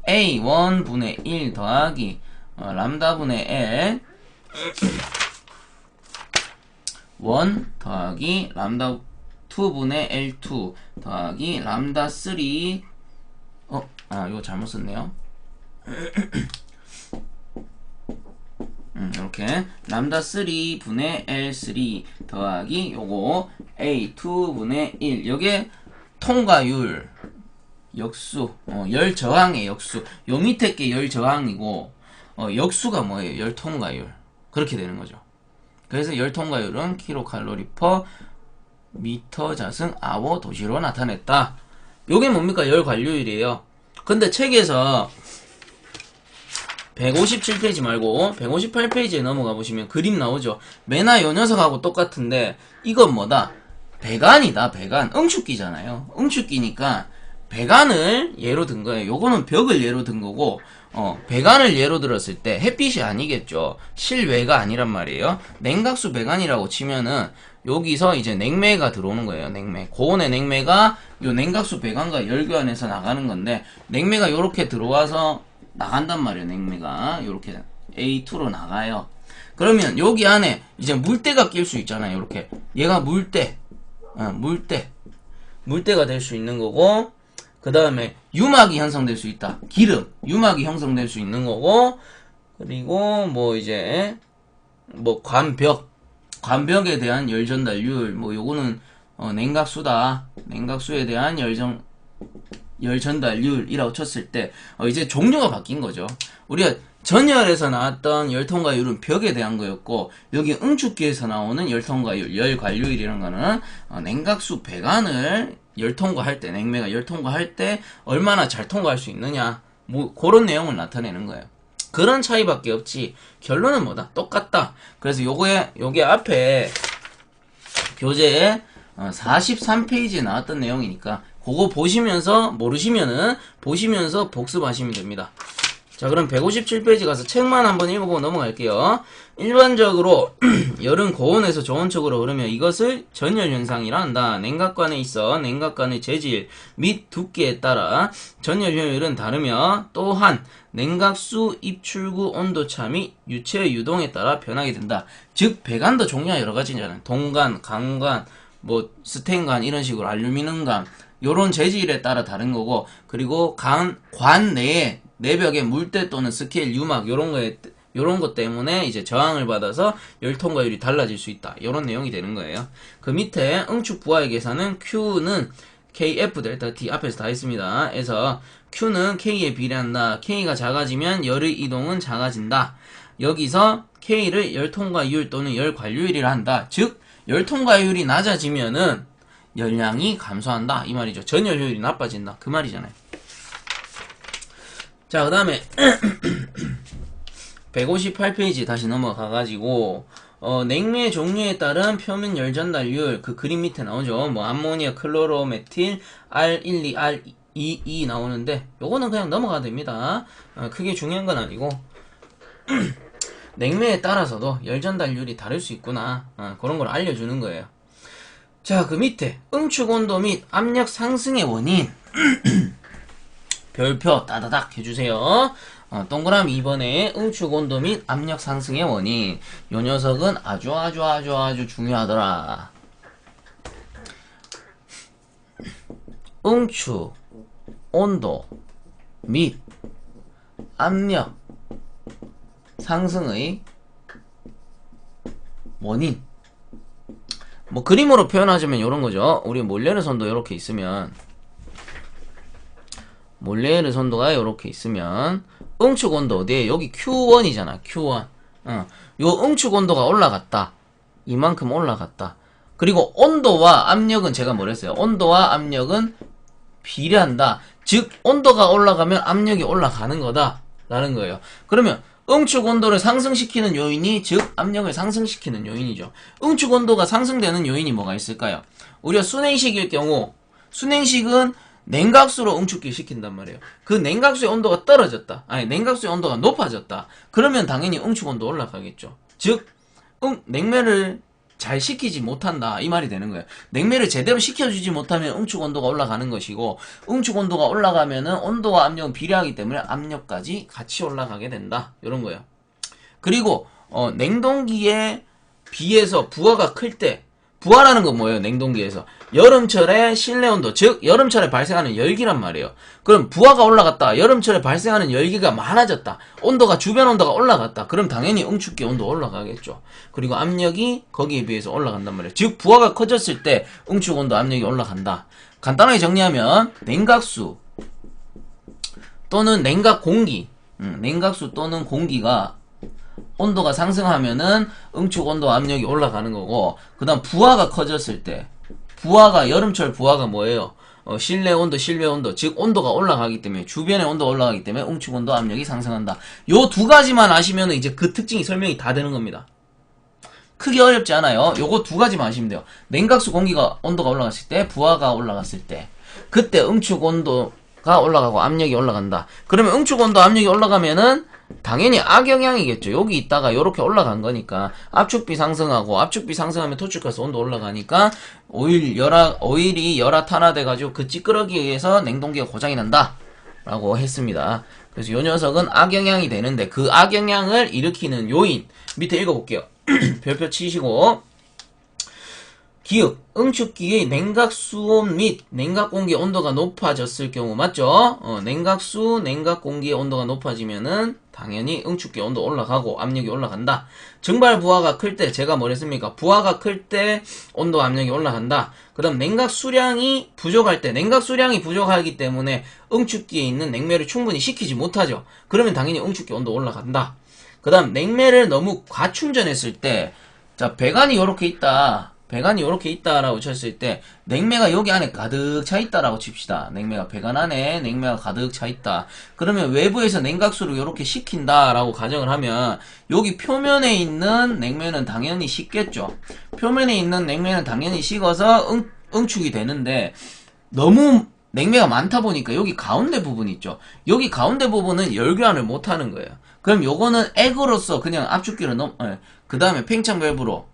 A1 분의 1 더하기 람다 분의 L 1 더하기 람다 2 분의 L2 더하기 람다 3 이거 잘못 썼네요. 이렇게 람다 3 분의 L3 더하기 요거 A2 분의 1 요게 통과율 역수 열 저항의 역수 요 밑에 게 열 저항이고 역수가 뭐예요? 열 통과율 그렇게 되는 거죠. 그래서 열 통과율은 킬로칼로리 퍼 미터 자승 아워 도시로 나타냈다. 요게 뭡니까? 열 관료율이에요. 근데 책에서 157페이지 말고 158페이지에 넘어가 보시면 그림 나오죠. 메나 요 녀석하고 똑같은데 이건 뭐다? 배관이다. 배관. 응축기잖아요. 응축기니까 배관을 예로 든 거예요. 요거는 벽을 예로 든 거고 배관을 예로 들었을 때 햇빛이 아니겠죠. 실외가 아니란 말이에요. 냉각수 배관이라고 치면은 여기서 이제 냉매가 들어오는 거예요. 냉매. 고온의 냉매가 요 냉각수 배관과 열교환해서 나가는 건데 냉매가 요렇게 들어와서 나간단 말이에요. 냉매가 요렇게 A2로 나가요. 그러면 여기 안에 이제 물때가 낄 수 있잖아요. 요렇게 얘가 물때가 될 수 있는 거고, 그 다음에 유막이 형성될 수 있다. 기름 유막이 형성될 수 있는 거고, 그리고 뭐 이제 뭐 관벽에 대한 열 전달률 뭐 요거는 냉각수다. 냉각수에 대한 열 전달률이라고 쳤을 때 이제 종류가 바뀐 거죠. 우리가 전열에서 나왔던 열 통과율은 벽에 대한 거였고, 여기 응축기에서 나오는 열 통과율, 열 관료율이라는 거는 냉각수 배관을 열 통과할 때, 냉매가 열 통과할 때 얼마나 잘 통과할 수 있느냐, 뭐 그런 내용을 나타내는 거예요. 그런 차이밖에 없지 결론은 뭐다? 똑같다. 그래서 요게 앞에 교재에 43페이지에 나왔던 내용이니까 그거 보시면서 모르시면은 보시면서 복습하시면 됩니다. 자, 그럼 157페이지 가서 책만 한번 읽어보고 넘어갈게요. 일반적으로 열은 고온에서 저온쪽으로 흐르며 이것을 전열현상이라 한다. 냉각관에 있어 냉각관의 재질 및 두께에 따라 전열효율은 다르며, 또한 냉각수 입출구 온도차 및 유체의 유동에 따라 변하게 된다. 즉 배관도 종류가 여러 가지잖아요. 동관, 강관, 뭐 스텐관 이런 식으로 알루미늄관 요런 재질에 따라 다른 거고, 그리고 관 내에 내벽에 물때 또는 스케일 유막 요런 것 때문에 이제 저항을 받아서 열 통과율이 달라질 수 있다. 요런 내용이 되는 거예요. 그 밑에 응축 부하의 계산은 Q는 KF 델타 T 앞에서 다 했습니다. 그래서 Q는 K에 비례한다. K가 작아지면 열의 이동은 작아진다. 여기서 K를 열 통과율 또는 열 관료율이라 한다. 즉 열 통과율이 낮아지면은 열량이 감소한다 이 말이죠. 전열 효율이 나빠진다 그 말이잖아요. 자, 그 다음에 158페이지 다시 넘어가가지고 냉매 종류에 따른 표면 열 전달률 그 그림 밑에 나오죠. 뭐 암모니아, 클로로, 메틸, R12, R22 나오는데 요거는 그냥 넘어가도 됩니다. 크게 중요한 건 아니고 냉매에 따라서도 열 전달률이 다를 수 있구나, 그런 걸 알려주는 거예요. 자, 그 밑에 응축 온도 및 압력 상승의 원인 별표 따다닥 해주세요. 동그라미 2번에 응축 온도 및 압력 상승의 원인. 요 녀석은 아주 중요하더라. 응축 온도 및 압력 상승의 원인. 뭐 그림으로 표현하자면 요런 거죠. 우리 몰레르 선도 요렇게 있으면, 몰레르 선도가 요렇게 있으면 응축 온도 어디에? 여기 Q1이잖아. Q1. 요 응축 온도가 올라갔다. 이만큼 올라갔다. 그리고 온도와 압력은 제가 뭐랬어요? 온도와 압력은 비례한다. 즉 온도가 올라가면 압력이 올라가는 거다 라는 거예요. 그러면 응축 온도를 상승시키는 요인이 즉 압력을 상승시키는 요인이죠. 응축 온도가 상승되는 요인이 뭐가 있을까요? 우리가 순행식일 경우 순행식은 냉각수로 응축기 시킨단 말이에요. 그 냉각수의 온도가 떨어졌다. 아니 냉각수의 온도가 높아졌다. 그러면 당연히 응축 온도 올라가겠죠. 즉 냉매를 잘 식히지 못한다 이 말이 되는 거예요. 냉매를 제대로 식혀주지 못하면 응축 온도가 올라가는 것이고 응축 온도가 올라가면은 온도와 압력은 비례하기 때문에 압력까지 같이 올라가게 된다 이런 거예요. 그리고 냉동기에 비해서 부하가 클 때 부하라는 건 뭐예요? 냉동기에서 여름철에 실내 온도 즉 여름철에 발생하는 열기란 말이에요. 그럼 부하가 올라갔다. 여름철에 발생하는 열기가 많아졌다. 온도가 주변 온도가 올라갔다. 그럼 당연히 응축기 온도 올라가겠죠. 그리고 압력이 거기에 비해서 올라간단 말이에요. 즉 부하가 커졌을 때 응축 온도 압력이 올라간다. 간단하게 정리하면 냉각수 또는 냉각 공기 냉각수 또는 공기가 온도가 상승하면은 응축 온도 압력이 올라가는 거고 그 다음 부하가 커졌을 때 부하가 여름철 부하가 뭐예요? 실내 온도 실외 온도 즉 온도가 올라가기 때문에 주변의 온도가 올라가기 때문에 응축 온도 압력이 상승한다. 요 두 가지만 아시면은 이제 그 특징이 설명이 다 되는 겁니다. 크게 어렵지 않아요. 요거 두 가지만 아시면 돼요. 냉각수 공기가 온도가 올라갔을 때 부하가 올라갔을 때 그때 응축 온도가 올라가고 압력이 올라간다. 그러면 응축 온도 압력이 올라가면은 당연히 악영향이겠죠. 여기 있다가 이렇게 올라간 거니까 압축비 상승하고 압축비 상승하면 토축가스 온도 올라가니까 오일이 열화 탄화돼 가지고 그 찌끄러기에 의해서 냉동기가 고장이 난다 라고 했습니다. 그래서 이 녀석은 악영향이 되는데 그 악영향을 일으키는 요인 밑에 읽어볼게요. 별표 치시고 기읍, 응축기의 냉각수온 및 냉각공기 온도가 높아졌을 경우 맞죠? 냉각수, 냉각공기의 온도가 높아지면은 당연히 응축기 온도 올라가고 압력이 올라간다. 증발 부하가 클 때 제가 뭐랬습니까? 부하가 클 때 온도 압력이 올라간다. 그 다음 냉각 수량이 부족할 때 냉각 수량이 부족하기 때문에 응축기에 있는 냉매를 충분히 식히지 못하죠. 그러면 당연히 응축기 온도 올라간다. 그 다음 냉매를 너무 과충전했을 때 자 배관이 요렇게 있다. 배관이 이렇게 있다라고 쳤을 때 냉매가 여기 안에 가득 차 있다라고 칩시다. 냉매가 배관 안에 냉매가 가득 차 있다. 그러면 외부에서 냉각수로 이렇게 식힌다라고 가정을 하면 여기 표면에 있는 냉매는 당연히 식겠죠. 표면에 있는 냉매는 당연히 식어서 응축이 되는데 너무 냉매가 많다 보니까 여기 가운데 부분 있죠. 여기 가운데 부분은 열교환을 못하는 거예요. 그럼 요거는 액으로서 그냥 압축기를 그 다음에 팽창 밸브로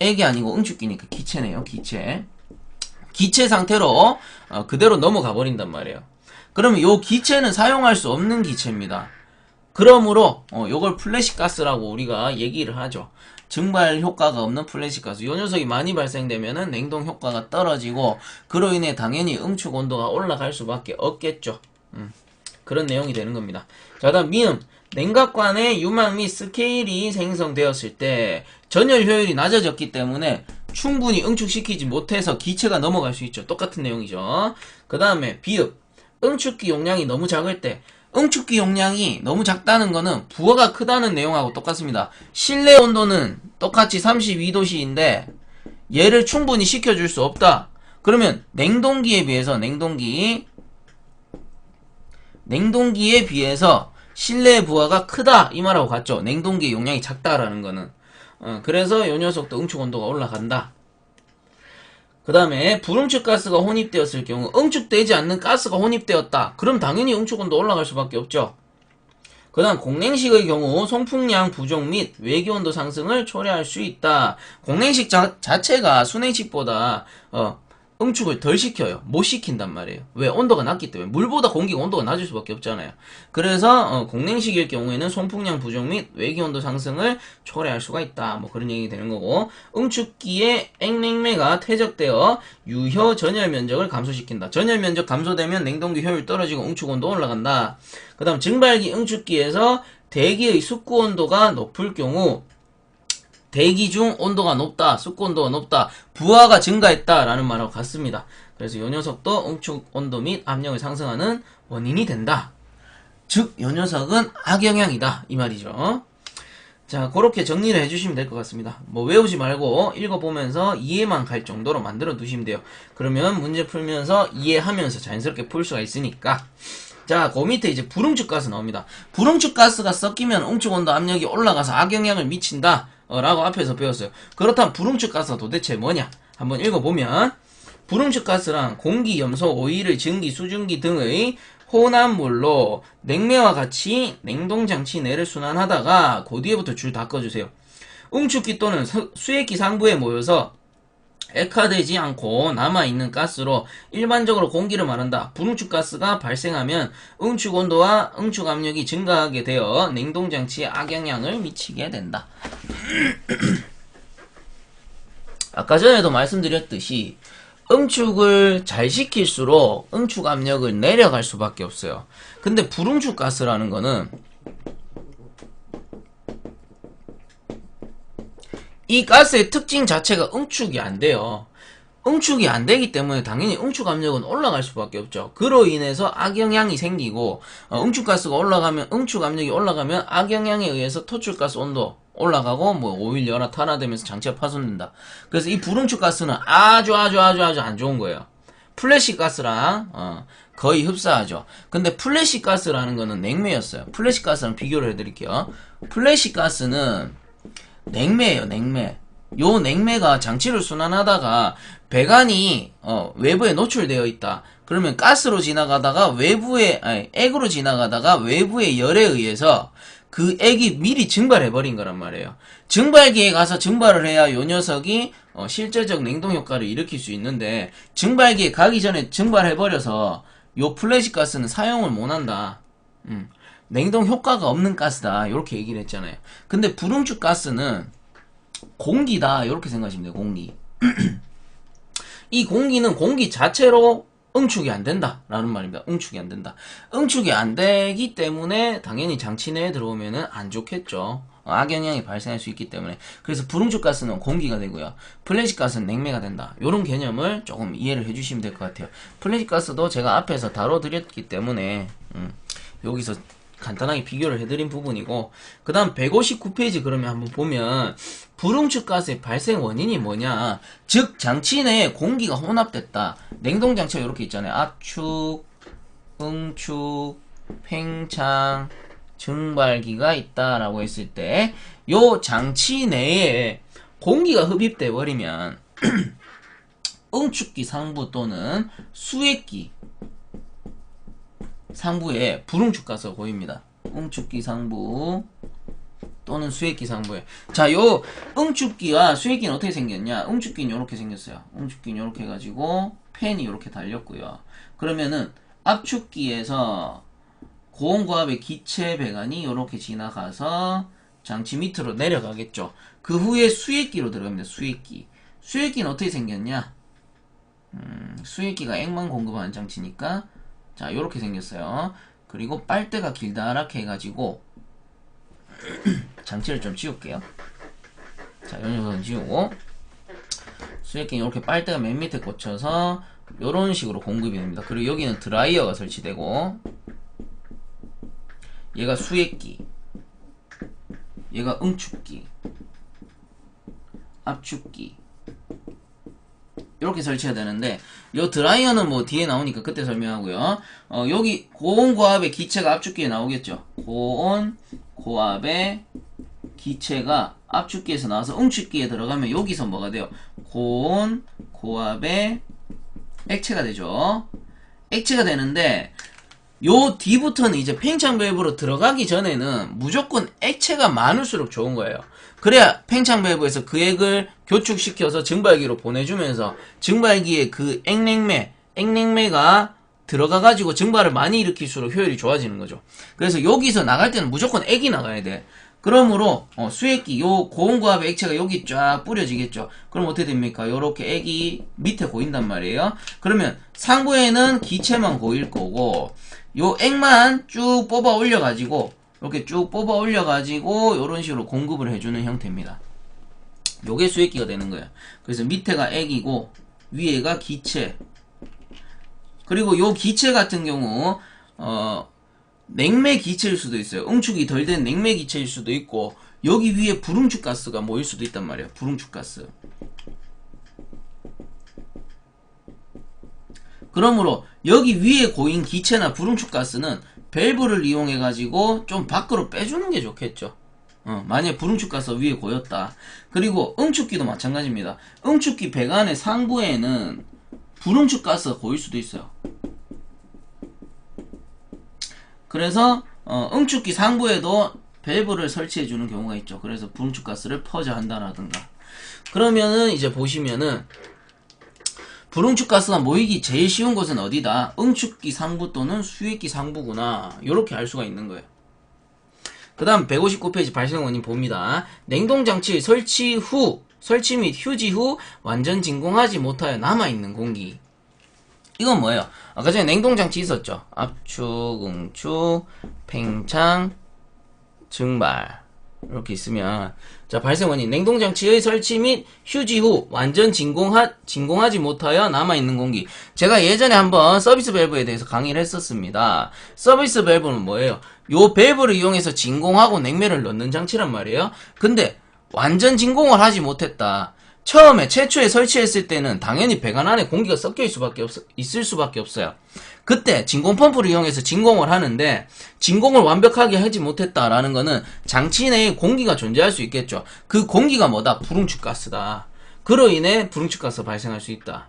액이 아니고 응축기니까 기체네요. 기체 상태로 그대로 넘어가 버린단 말이에요. 그러면 요 기체는 사용할 수 없는 기체입니다. 그러므로 요걸 플래시가스라고 우리가 얘기를 하죠. 증발 효과가 없는 플래시가스. 요 녀석이 많이 발생되면은 냉동 효과가 떨어지고 그로 인해 당연히 응축 온도가 올라갈 수밖에 없겠죠. 그런 내용이 되는 겁니다. 자, 다음 미음. 냉각관의 유막 및 스케일이 생성되었을 때 전열 효율이 낮아졌기 때문에 충분히 응축시키지 못해서 기체가 넘어갈 수 있죠. 똑같은 내용이죠. 그 다음에 비읍. 응축기 용량이 너무 작을 때 응축기 용량이 너무 작다는 거는 부하가 크다는 내용하고 똑같습니다. 실내 온도는 똑같이 32도씨인데 얘를 충분히 식혀줄 수 없다. 그러면 냉동기에 비해서 냉동기에 비해서 실내 부하가 크다 이 말하고 같죠. 냉동기의 용량이 작다라는 거는 그래서 요 녀석도 응축 온도가 올라간다. 그 다음에 불응축 가스가 혼입되었을 경우 응축되지 않는 가스가 혼입되었다. 그럼 당연히 응축 온도 올라갈 수밖에 없죠. 그 다음 공냉식의 경우 송풍량 부족 및 외기온도 상승을 초래할 수 있다. 공냉식 자체가 순냉식보다 응축을 덜 시켜요. 못 시킨단 말이에요. 왜? 온도가 낮기 때문에. 물보다 공기가 온도가 낮을 수밖에 없잖아요. 그래서 공냉식일 경우에는 송풍량 부족 및 외기온도 상승을 초래할 수가 있다. 뭐 그런 얘기 되는 거고 응축기의 액냉매가 퇴적되어 유효 전열 면적을 감소시킨다. 전열 면적 감소되면 냉동기 효율 떨어지고 응축 온도 올라간다. 그 다음 증발기 응축기에서 대기의 숙고 온도가 높을 경우 대기 중 온도가 높다, 숙고 온도가 높다, 부하가 증가했다 라는 말하고 같습니다. 그래서 이 녀석도 응축 온도 및 압력을 상승하는 원인이 된다. 즉, 이 녀석은 악영향이다 이 말이죠. 자, 그렇게 정리를 해주시면 될 것 같습니다. 뭐 외우지 말고 읽어보면서 이해만 갈 정도로 만들어 두시면 돼요. 그러면 문제 풀면서 이해하면서 자연스럽게 풀 수가 있으니까. 자, 그 밑에 이제 불응축가스 나옵니다. 불응축가스가 섞이면 응축온도 압력이 올라가서 악영향을 미친다. 라고 앞에서 배웠어요. 그렇다면 불응축가스가 도대체 뭐냐? 한번 읽어보면 불응축가스란 공기, 염소, 오일, 증기, 수증기 등의 혼합물로 냉매와 같이 냉동장치 내를 순환하다가 그 뒤에부터 줄 다 꺼주세요. 응축기 또는 수액기 상부에 모여서 액화되지 않고 남아있는 가스로 일반적으로 공기를 말한다. 불응축가스가 발생하면 응축온도와 응축압력이 증가하게 되어 냉동장치에 악영향을 미치게 된다. 아까 전에도 말씀드렸듯이 응축을 잘 시킬수록 응축압력을 내려갈 수밖에 없어요. 근데 불응축가스라는 거는 이 가스의 특징 자체가 응축이 안 돼요. 응축이 안 되기 때문에 당연히 응축압력은 올라갈 수밖에 없죠. 그로 인해서 악영향이 생기고 응축가스가 올라가면 응축압력이 올라가면 악영향에 의해서 토출가스 온도 올라가고 뭐 오일 열화 탄화되면서 장치가 파손된다. 그래서 이 불응축가스는 아주 안 좋은 거예요. 플래시가스랑 거의 흡사하죠. 근데 플래시가스라는 거는 냉매였어요. 플래시가스랑 비교를 해드릴게요. 플래시가스는 냉매예요, 냉매. 요 냉매가 장치를 순환하다가 배관이 외부에 노출되어 있다. 그러면 가스로 지나가다가 액으로 지나가다가 외부의 열에 의해서 그 액이 미리 증발해버린 거란 말이에요. 증발기에 가서 증발을 해야 요 녀석이 실제적 냉동 효과를 일으킬 수 있는데 증발기에 가기 전에 증발해버려서 요 플래시 가스는 사용을 못한다. 냉동 효과가 없는 가스다. 이렇게 얘기를 했잖아요. 근데 불응축 가스는 공기다. 이렇게 생각하시면 돼요. 공기. 이 공기는 공기 자체로 응축이 안 된다 라는 말입니다. 응축이 안 된다. 응축이 안 되기 때문에 당연히 장치 내에 들어오면은 안 좋겠죠. 악영향이 발생할 수 있기 때문에. 그래서 불응축 가스는 공기가 되고요. 플래시 가스는 냉매가 된다. 이런 개념을 조금 이해를 해주시면 될 것 같아요. 플래시 가스도 제가 앞에서 다뤄드렸기 때문에 여기서 간단하게 비교를 해드린 부분이고, 그 다음 159페이지 그러면 한번 보면 불응축 가스의 발생 원인이 뭐냐, 즉 장치 내에 공기가 혼합됐다. 냉동장치가 이렇게 있잖아요. 압축, 응축, 팽창, 증발기가 있다라고 했을 때 요 장치 내에 공기가 흡입돼 버리면 응축기 상부 또는 수액기 상부에 불응축 가스가 고입니다. 응축기 상부 또는 수액기 상부에. 자, 요 응축기와 수액기는 어떻게 생겼냐? 응축기는 이렇게 생겼어요. 응축기는 이렇게 해가지고 팬이 이렇게 달렸고요. 그러면은 압축기에서 고온고압의 기체 배관이 이렇게 지나가서 장치 밑으로 내려가겠죠. 그 후에 수액기로 들어갑니다. 수액기. 수액기는 어떻게 생겼냐? 수액기가 액만 공급하는 장치니까 자, 요렇게 생겼어요. 그리고 빨대가 길다랗게 해가지고 장치를 좀 지울게요. 자, 요 녀석은 지우고 수액기는 이렇게 빨대가 맨 밑에 꽂혀서 요런 식으로 공급이 됩니다. 그리고 여기는 드라이어가 설치되고 얘가 수액기, 얘가 응축기, 압축기 이렇게 설치해야 되는데, 요 드라이어는 뭐 뒤에 나오니까 그때 설명하고요. 여기 고온고압의 기체가 압축기에 나오겠죠. 고온고압의 기체가 압축기에서 나와서 응축기에 들어가면 여기서 뭐가 돼요? 고온고압의 액체가 되죠. 액체가 되는데 요 뒤부터는 이제 팽창 밸브로 들어가기 전에는 무조건 액체가 많을수록 좋은 거예요. 그래야 팽창 밸브에서 그 액을 교축시켜서 증발기로 보내주면서 증발기에 그 액냉매가 들어가가지고 증발을 많이 일으킬수록 효율이 좋아지는 거죠. 그래서 여기서 나갈 때는 무조건 액이 나가야 돼. 그러므로 수액기, 요 고온고압의 액체가 여기 쫙 뿌려지겠죠. 그럼 어떻게 됩니까? 요렇게 액이 밑에 고인단 말이에요. 그러면 상부에는 기체만 고일 거고 요 액만 쭉 뽑아 올려가지고 이렇게 쭉 뽑아 올려가지고 요런 식으로 공급을 해주는 형태입니다. 요게 수액기가 되는 거예요. 그래서 밑에가 액이고 위에가 기체. 그리고 요 기체 같은 경우 냉매 기체일 수도 있어요. 응축이 덜 된 냉매 기체일 수도 있고 여기 위에 불응축가스가 모일 수도 있단 말이에요. 불응축가스. 그러므로 여기 위에 고인 기체나 불응축가스는 밸브를 이용해 가지고 좀 밖으로 빼주는 게 좋겠죠. 만약에 불응축가스 위에 고였다. 그리고 응축기도 마찬가지입니다. 응축기 배관의 상부에는 불응축가스가 고일 수도 있어요. 그래서 응축기 상부에도 밸브를 설치해 주는 경우가 있죠. 그래서 불응축가스를 퍼져 한다라든가. 그러면은 이제 보시면은 불응축가스가 모이기 제일 쉬운 곳은 어디다? 응축기 상부 또는 수액기 상부구나. 이렇게 알 수가 있는 거예요. 그 다음 159페이지 발생원인 봅니다. 냉동장치 설치 및 휴지 후 완전 진공하지 못하여 남아있는 공기. 이건 뭐예요? 아까 전에 냉동장치 있었죠? 압축, 응축, 팽창, 증발. 이렇게 있으면, 자, 발생원인 냉동장치의 설치 및 휴지 후 완전 진공하지 못하여 남아있는 공기. 제가 예전에 한번 서비스 밸브에 대해서 강의를 했었습니다. 서비스 밸브는 뭐예요? 요 밸브를 이용해서 진공하고 냉매를 넣는 장치란 말이에요. 근데 완전 진공을 하지 못했다. 처음에 최초에 설치했을 때는 당연히 배관 안에 공기가 섞여 있을 수밖에 없어요. 그때 진공 펌프를 이용해서 진공을 하는데 진공을 완벽하게 하지 못했다라는 거는 장치 내에 공기가 존재할 수 있겠죠. 그 공기가 뭐다? 불응축가스다. 그로 인해 불응축가스가 발생할 수 있다.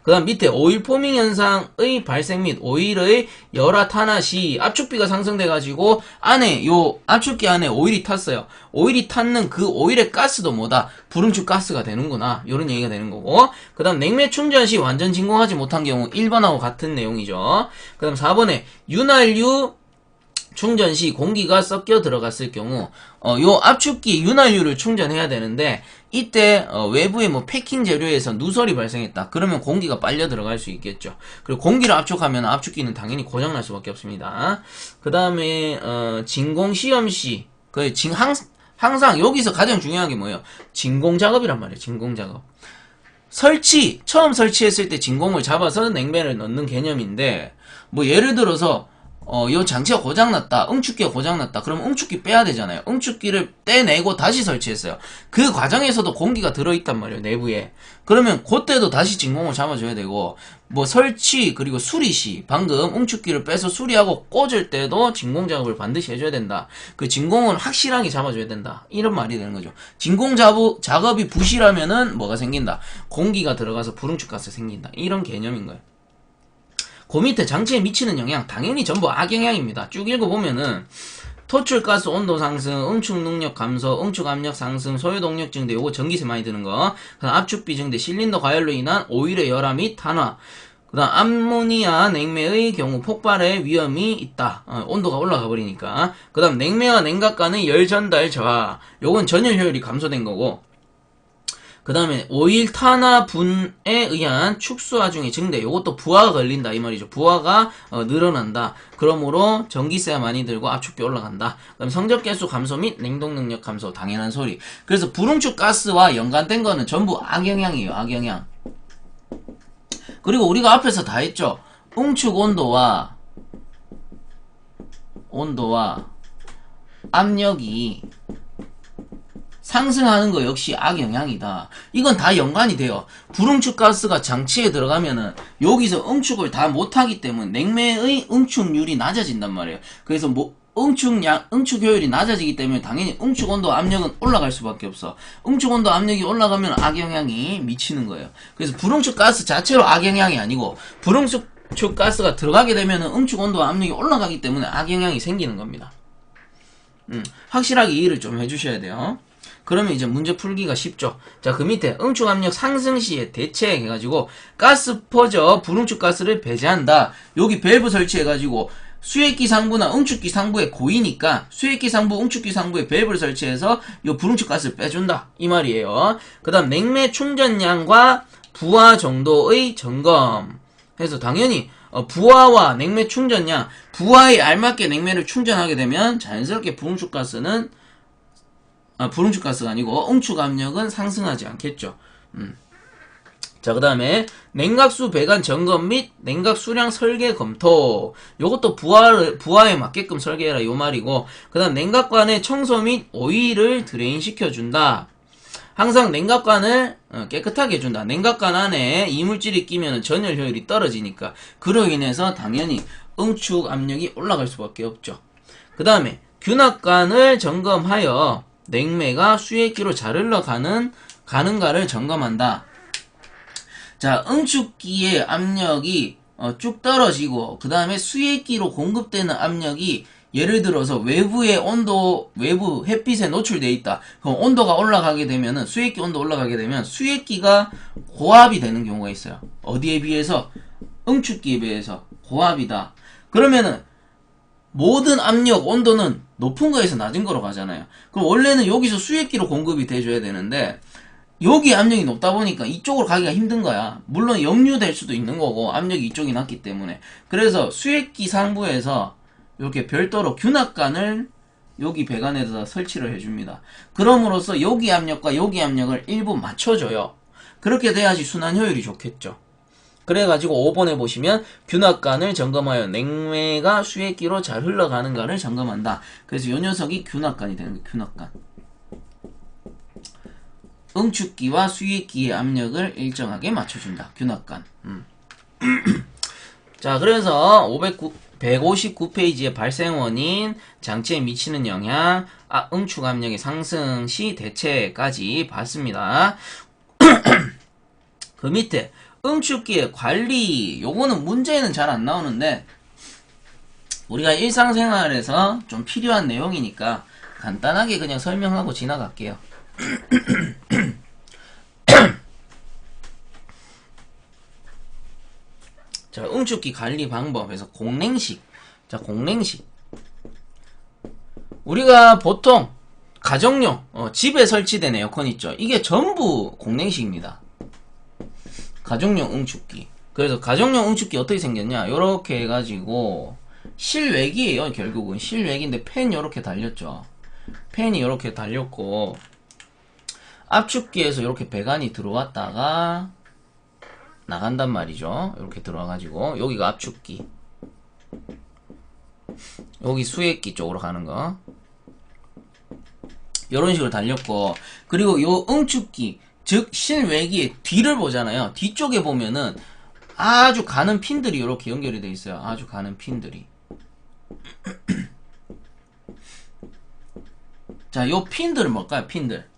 그 다음 밑에 오일 포밍 현상의 발생 및 오일의 열화 탄화 시 압축비가 상승돼가지고 안에 요 압축기 안에 오일이 탔어요. 오일이 탔는 그 오일의 가스도 뭐다? 불응축 가스가 되는구나. 요런 얘기가 되는 거고. 그 다음 냉매 충전 시 완전 진공하지 못한 경우 1번하고 같은 내용이죠. 그 다음 4번에 윤활유 충전 시 공기가 섞여 들어갔을 경우 요 압축기 윤활유를 충전해야 되는데 이때 외부에 뭐 패킹 재료에서 누설이 발생했다. 그러면 공기가 빨려 들어갈 수 있겠죠. 그리고 공기를 압축하면 압축기는 당연히 고장날 수밖에 없습니다. 그 다음에 진공 시험 시 항상 여기서 가장 중요한 게 뭐예요? 진공 작업이란 말이에요. 진공 작업. 처음 설치했을 때 진공을 잡아서 냉매를 넣는 개념인데 뭐 예를 들어서 요 장치가 고장났다. 응축기가 고장났다. 그럼 응축기 빼야 되잖아요. 응축기를 떼내고 다시 설치했어요. 그 과정에서도 공기가 들어있단 말이에요. 내부에. 그러면 그때도 다시 진공을 잡아줘야 되고 뭐 설치 그리고 수리 시 방금 응축기를 빼서 수리하고 꽂을 때도 진공 작업을 반드시 해줘야 된다. 그 진공은 확실하게 잡아줘야 된다. 이런 말이 되는 거죠. 진공 작업이 부실하면은 뭐가 생긴다. 공기가 들어가서 불응축가스 생긴다. 이런 개념인 거예요. 그 밑에 장치에 미치는 영향 당연히 전부 악영향입니다. 쭉 읽어보면은 토출가스 온도 상승, 응축 능력 감소, 응축 압력 상승, 소요동력 증대, 요거 전기세 많이 드는 거. 그 다음 압축비 증대, 실린더 과열로 인한 오일의 열화 및 탄화. 그 다음 암모니아 냉매의 경우 폭발의 위험이 있다. 온도가 올라가 버리니까. 그 다음 냉매와 냉각 간의 열 전달 저하. 요건 전열 효율이 감소된 거고. 그 다음에 오일 탄화 분에 의한 축수 하중의 증대. 요것도 부하가 걸린다 이 말이죠. 부하가 늘어난다. 그러므로 전기세가 많이 들고 압축비 올라간다. 그 다음에 성적 개수 감소 및 냉동 능력 감소. 당연한 소리. 그래서 불응축 가스와 연관된 거는 전부 악영향이에요. 악영향. 그리고 우리가 앞에서 다 했죠. 응축 온도와 압력이 상승하는 거 역시 악영향이다. 이건 다 연관이 돼요. 불응축 가스가 장치에 들어가면은 여기서 응축을 다 못하기 때문에 냉매의 응축률이 낮아진단 말이에요. 그래서 뭐 응축 효율이 낮아지기 때문에 당연히 응축 온도 압력은 올라갈 수밖에 없어. 응축 온도 압력이 올라가면 악영향이 미치는 거예요. 그래서 불응축 가스 자체로 악영향이 아니고 불응축 가스가 들어가게 되면 응축 온도와 압력이 올라가기 때문에 악영향이 생기는 겁니다. 확실하게 이해를 좀 해주셔야 돼요. 그러면 이제 문제 풀기가 쉽죠. 자, 그 밑에 응축 압력 상승 시에 대체해가지고 가스 퍼져 불응축 가스를 배제한다. 여기 밸브 설치해가지고 수액기 상부나 응축기 상부에 고이니까 수액기 상부, 응축기 상부에 밸브를 설치해서 이 불응축 가스를 빼준다. 이 말이에요. 그 다음 냉매 충전량과 부하 정도의 점검. 해서 당연히 부하와 냉매 충전량, 부하에 알맞게 냉매를 충전하게 되면 자연스럽게 불응축 가스는 불응축 가스가 아니고 응축 압력은 상승하지 않겠죠. 자, 그 다음에 냉각수 배관 점검 및 냉각 수량 설계 검토. 요것도 부하에 맞게끔 설계해라 요 말이고, 그 다음 냉각관의 청소 및 오일을 드레인 시켜준다. 항상 냉각관을 깨끗하게 해준다. 냉각관 안에 이물질이 끼면 전열 효율이 떨어지니까 그로 인해서 당연히 응축 압력이 올라갈 수밖에 없죠. 그 다음에 균합관을 점검하여 냉매가 수액기로 잘 가는가를 점검한다. 자, 응축기의 압력이 쭉 떨어지고 그 다음에 수액기로 공급되는 압력이 예를 들어서 외부의 온도, 외부 햇빛에 노출되어 있다. 그럼 온도가 올라가게 되면은, 수액기 온도 올라가게 되면 수액기가 고압이 되는 경우가 있어요. 어디에 비해서? 응축기에 비해서 고압이다. 그러면은 모든 압력, 온도는 높은 거에서 낮은 거로 가잖아요. 그럼 원래는 여기서 수액기로 공급이 돼줘야 되는데 여기 압력이 높다 보니까 이쪽으로 가기가 힘든 거야. 물론 역류될 수도 있는 거고 압력이 이쪽이 낮기 때문에. 그래서 수액기 상부에서 이렇게 별도로 균합관을 여기 배관에다 설치를 해줍니다. 그럼으로써 여기 압력과 여기 압력을 일부 맞춰줘요. 그렇게 돼야지 순환 효율이 좋겠죠. 그래가지고 5번에 보시면 균합관을 점검하여 냉매가 수액기로 잘 흘러가는가를 점검한다. 그래서 이 녀석이 균합관이 되는 거예요. 균합관. 응축기와 수액기의 압력을 일정하게 맞춰준다. 균합관. 자, 그래서 159페이지의 발생 원인, 장치에 미치는 영향, 응축 압력의 상승 시 대체까지 봤습니다. 그 밑에 응축기의 관리, 요거는 문제는 잘 안 나오는데 우리가 일상생활에서 좀 필요한 내용이니까 간단하게 그냥 설명하고 지나갈게요. 자, 응축기 관리 방법에서 공냉식. 자, 공냉식. 우리가 보통 가정용 집에 설치된 에어컨 있죠. 이게 전부 공냉식입니다. 가정용 응축기. 그래서 가정용 응축기 어떻게 생겼냐? 요렇게 해가지고 실외기예요. 결국은 실외기인데 팬이 요렇게 달렸죠. 팬이 요렇게 달렸고 압축기에서 이렇게 배관이 들어왔다가 나간단 말이죠. 이렇게 들어와가지고 여기가 압축기, 여기 수액기 쪽으로 가는 거 이런 식으로 달렸고, 그리고 요 응축기 즉 실외기의 뒤를 보잖아요. 뒤쪽에 보면은 아주 가는 핀들이 이렇게 연결이 되어 있어요. 아주 가는 핀들이. 자, 요 핀들은 뭘까요? 핀들.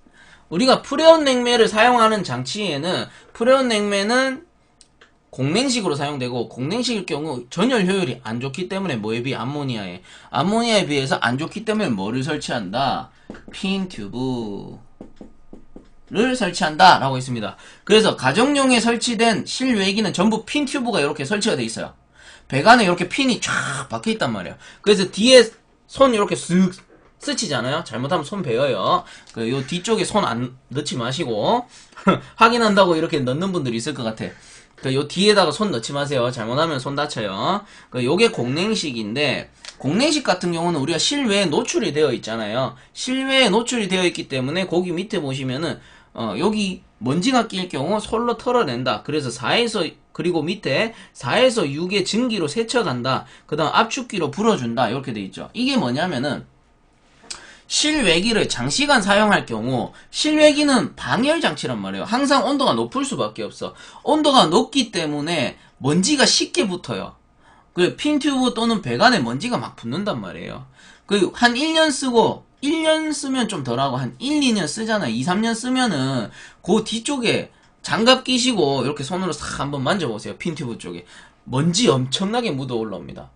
우리가 프레온 냉매를 사용하는 장치에는 프레온 냉매는 공냉식으로 사용되고, 공냉식일 경우 전열 효율이 안 좋기 때문에 뭐에 비해 암모니아에 비해서 안 좋기 때문에 뭐를 설치한다? 핀 튜브를 설치한다 라고 했습니다. 그래서 가정용에 설치된 실외기는 전부 핀 튜브가 이렇게 설치가 돼 있어요. 배관에 이렇게 핀이 쫙 박혀 있단 말이에요. 그래서 뒤에 손 이렇게 쓱 스치잖아요. 잘못하면 손 베어요. 요 뒤쪽에 손 안 넣지 마시고 확인한다고 이렇게 넣는 분들이 있을 것 같아. 요 뒤에다가 손 넣지 마세요. 잘못하면 손 다쳐요. 요게 공냉식인데, 공냉식 같은 경우는 우리가 실외에 노출이 되어 있잖아요. 실외에 노출이 되어 있기 때문에 거기 밑에 보시면은 여기 먼지가 낄 경우 솔로 털어낸다. 그래서 4에서 그리고 밑에 4에서 6의 증기로 세척한다. 그 다음 압축기로 불어준다. 이렇게 돼 있죠. 이게 뭐냐면은 실외기를 장시간 사용할 경우, 실외기는 방열 장치란 말이에요. 항상 온도가 높을 수밖에 없어. 온도가 높기 때문에 먼지가 쉽게 붙어요. 그 핀튜브 또는 배관에 먼지가 막 붙는단 말이에요. 그 한 1년 쓰고 1년 쓰면 좀 덜하고 한 1, 2년 쓰잖아요. 2, 3년 쓰면은 그 뒤쪽에 장갑 끼시고 이렇게 손으로 싹 한번 만져보세요. 핀튜브 쪽에 먼지 엄청나게 묻어 올라옵니다.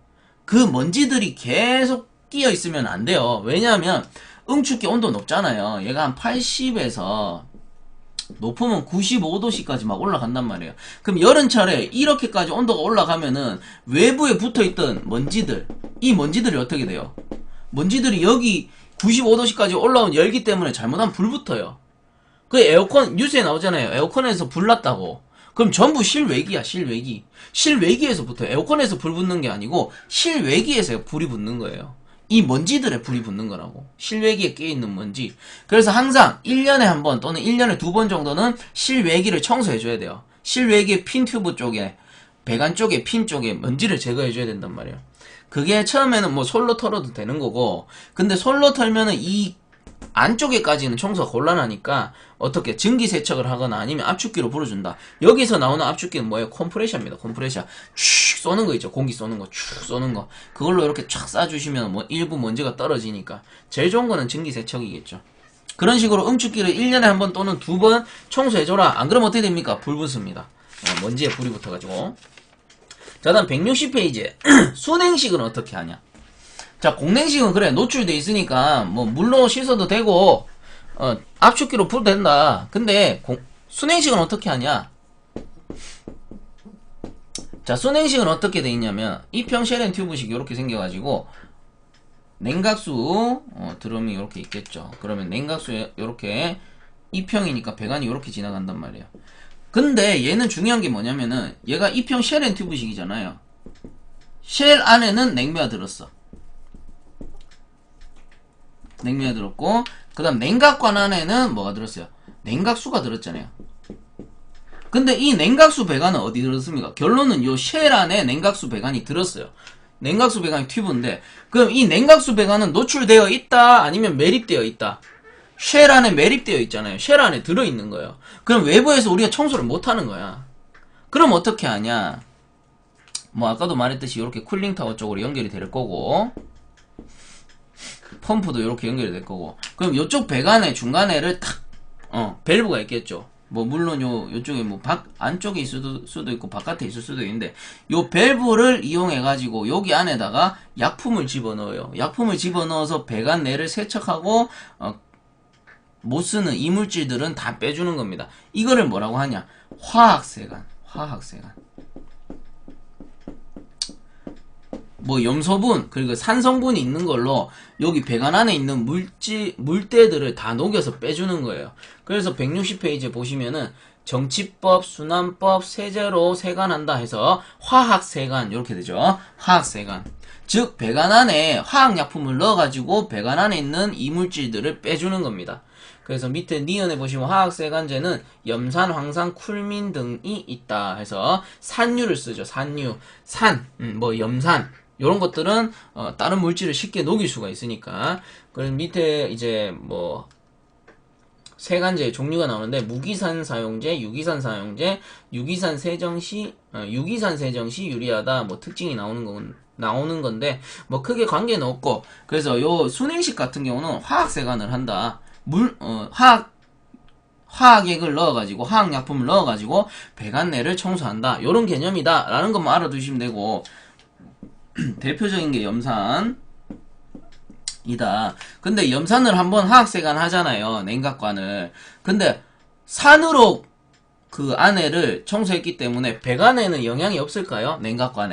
그 먼지들이 계속 끼어 있으면 안 돼요. 왜냐하면 응축기 온도 높잖아요. 얘가 한 80에서 높으면 95도씨까지 막 올라간단 말이에요. 그럼 여름철에 이렇게까지 온도가 올라가면은 외부에 붙어있던 먼지들, 이 먼지들이 어떻게 돼요? 먼지들이 여기 95도씨까지 올라온 열기 때문에 잘못하면 불 붙어요. 그 에어컨 뉴스에 나오잖아요. 에어컨에서 불 났다고. 그럼 전부 실외기야. 실외기. 실외기에서 붙어요. 에어컨에서 불 붙는 게 아니고 실외기에서 불이 붙는 거예요. 이 먼지들에 불이 붙는 거라고. 실외기에 끼어있는 먼지. 그래서 항상 1년에 한 번 또는 1년에 2번 정도는 실외기를 청소해줘야 돼요. 실외기의 핀 튜브 쪽에, 배관 쪽에, 핀 쪽에 먼지를 제거해줘야 된단 말이에요. 그게 처음에는 뭐 솔로 털어도 되는 거고, 근데 솔로 털면은 이 안쪽에까지는 청소가 곤란하니까 어떻게 증기 세척을 하거나 아니면 압축기로 불어준다. 여기서 나오는 압축기는 뭐예요? 컴프레셔입니다. 컴프레셔. 쭉 쏘는 거 있죠. 공기 쏘는 거, 쭉 쏘는 거. 그걸로 이렇게 촥 쏴주시면 뭐 일부 먼지가 떨어지니까 제일 좋은 거는 증기 세척이겠죠. 그런 식으로 응축기를 1년에 한 번 또는 2번 청소해줘라. 안 그러면 어떻게 됩니까? 불 붙습니다. 먼지에 불이 붙어가지고. 자, 다음 160페이지에 순행식은 어떻게 하냐? 자, 공냉식은 그래 노출돼 있으니까 뭐 물로 씻어도 되고 압축기로 불도 된다. 근데 순행식은 어떻게 하냐? 자, 순행식은 어떻게 돼 있냐면 이평 쉘앤 튜브식 이렇게 생겨가지고 냉각수 드럼이 이렇게 있겠죠. 그러면 냉각수 이렇게 이평이니까 배관이 이렇게 지나간단 말이에요. 근데 얘는 중요한 게 뭐냐면은 얘가 이평 쉘앤 튜브식이잖아요. 쉘 안에는 냉매가 들었어. 냉매가 들었고, 그 다음 냉각관 안에는 뭐가 들었어요? 냉각수가 들었잖아요. 근데 이 냉각수 배관은 어디 들었습니까? 결론은 요 쉘 안에 냉각수 배관이 들었어요. 냉각수 배관이 튜브인데, 그럼 이 냉각수 배관은 노출되어 있다? 아니면 매립되어 있다? 쉘 안에 매립되어 있잖아요. 쉘 안에 들어있는 거예요. 그럼 외부에서 우리가 청소를 못하는 거야. 그럼 어떻게 하냐? 뭐 아까도 말했듯이 이렇게 쿨링타워 쪽으로 연결이 될 거고, 펌프도 이렇게 연결이 될 거고, 그럼 요쪽 배관의 중간에를 탁 밸브가 있겠죠. 뭐 물론 요쪽에 뭐 안쪽에 있을 수도 있고 바깥에 있을 수도 있는데, 요 밸브를 이용해 가지고 여기 안에다가 약품을 집어넣어요. 약품을 집어넣어서 배관 내를 세척하고 못 쓰는 이물질들은 다 빼주는 겁니다. 이거를 뭐라고 하냐? 화학세관. 뭐 염소분 그리고 산성분이 있는 걸로 여기 배관 안에 있는 물때들을 다 녹여서 빼주는 거예요. 그래서 160페이지에 보시면은 정치법, 순환법, 세제로 세관한다 해서 화학세관 이렇게 되죠. 화학세관. 즉 배관 안에 화학약품을 넣어가지고 배관 안에 있는 이물질들을 빼주는 겁니다. 그래서 밑에 니은에 보시면 화학세관제는 염산, 황산, 쿨민 등이 있다 해서 산유를 쓰죠. 산유, 뭐 염산 요런 것들은 다른 물질을 쉽게 녹일 수가 있으니까. 그래서 밑에 이제 뭐 세관제의 종류가 나오는데 무기산 사용제, 유기산 사용제, 유기산 세정시 유리하다 뭐 특징이 나오는 건데 뭐 크게 관계는 없고, 그래서 요 순행식 같은 경우는 화학세관을 한다. 화학액을 넣어가지고 화학약품을 넣어가지고 배관 내를 청소한다. 요런 개념이다 라는 것만 알아두시면 되고, 대표적인 게 염산이다. 근데 염산을 한번 화학세관 하잖아요. 냉각관을. 근데 산으로 그 안에를 청소했기 때문에 배관에는 영향이 없을까요? 냉각관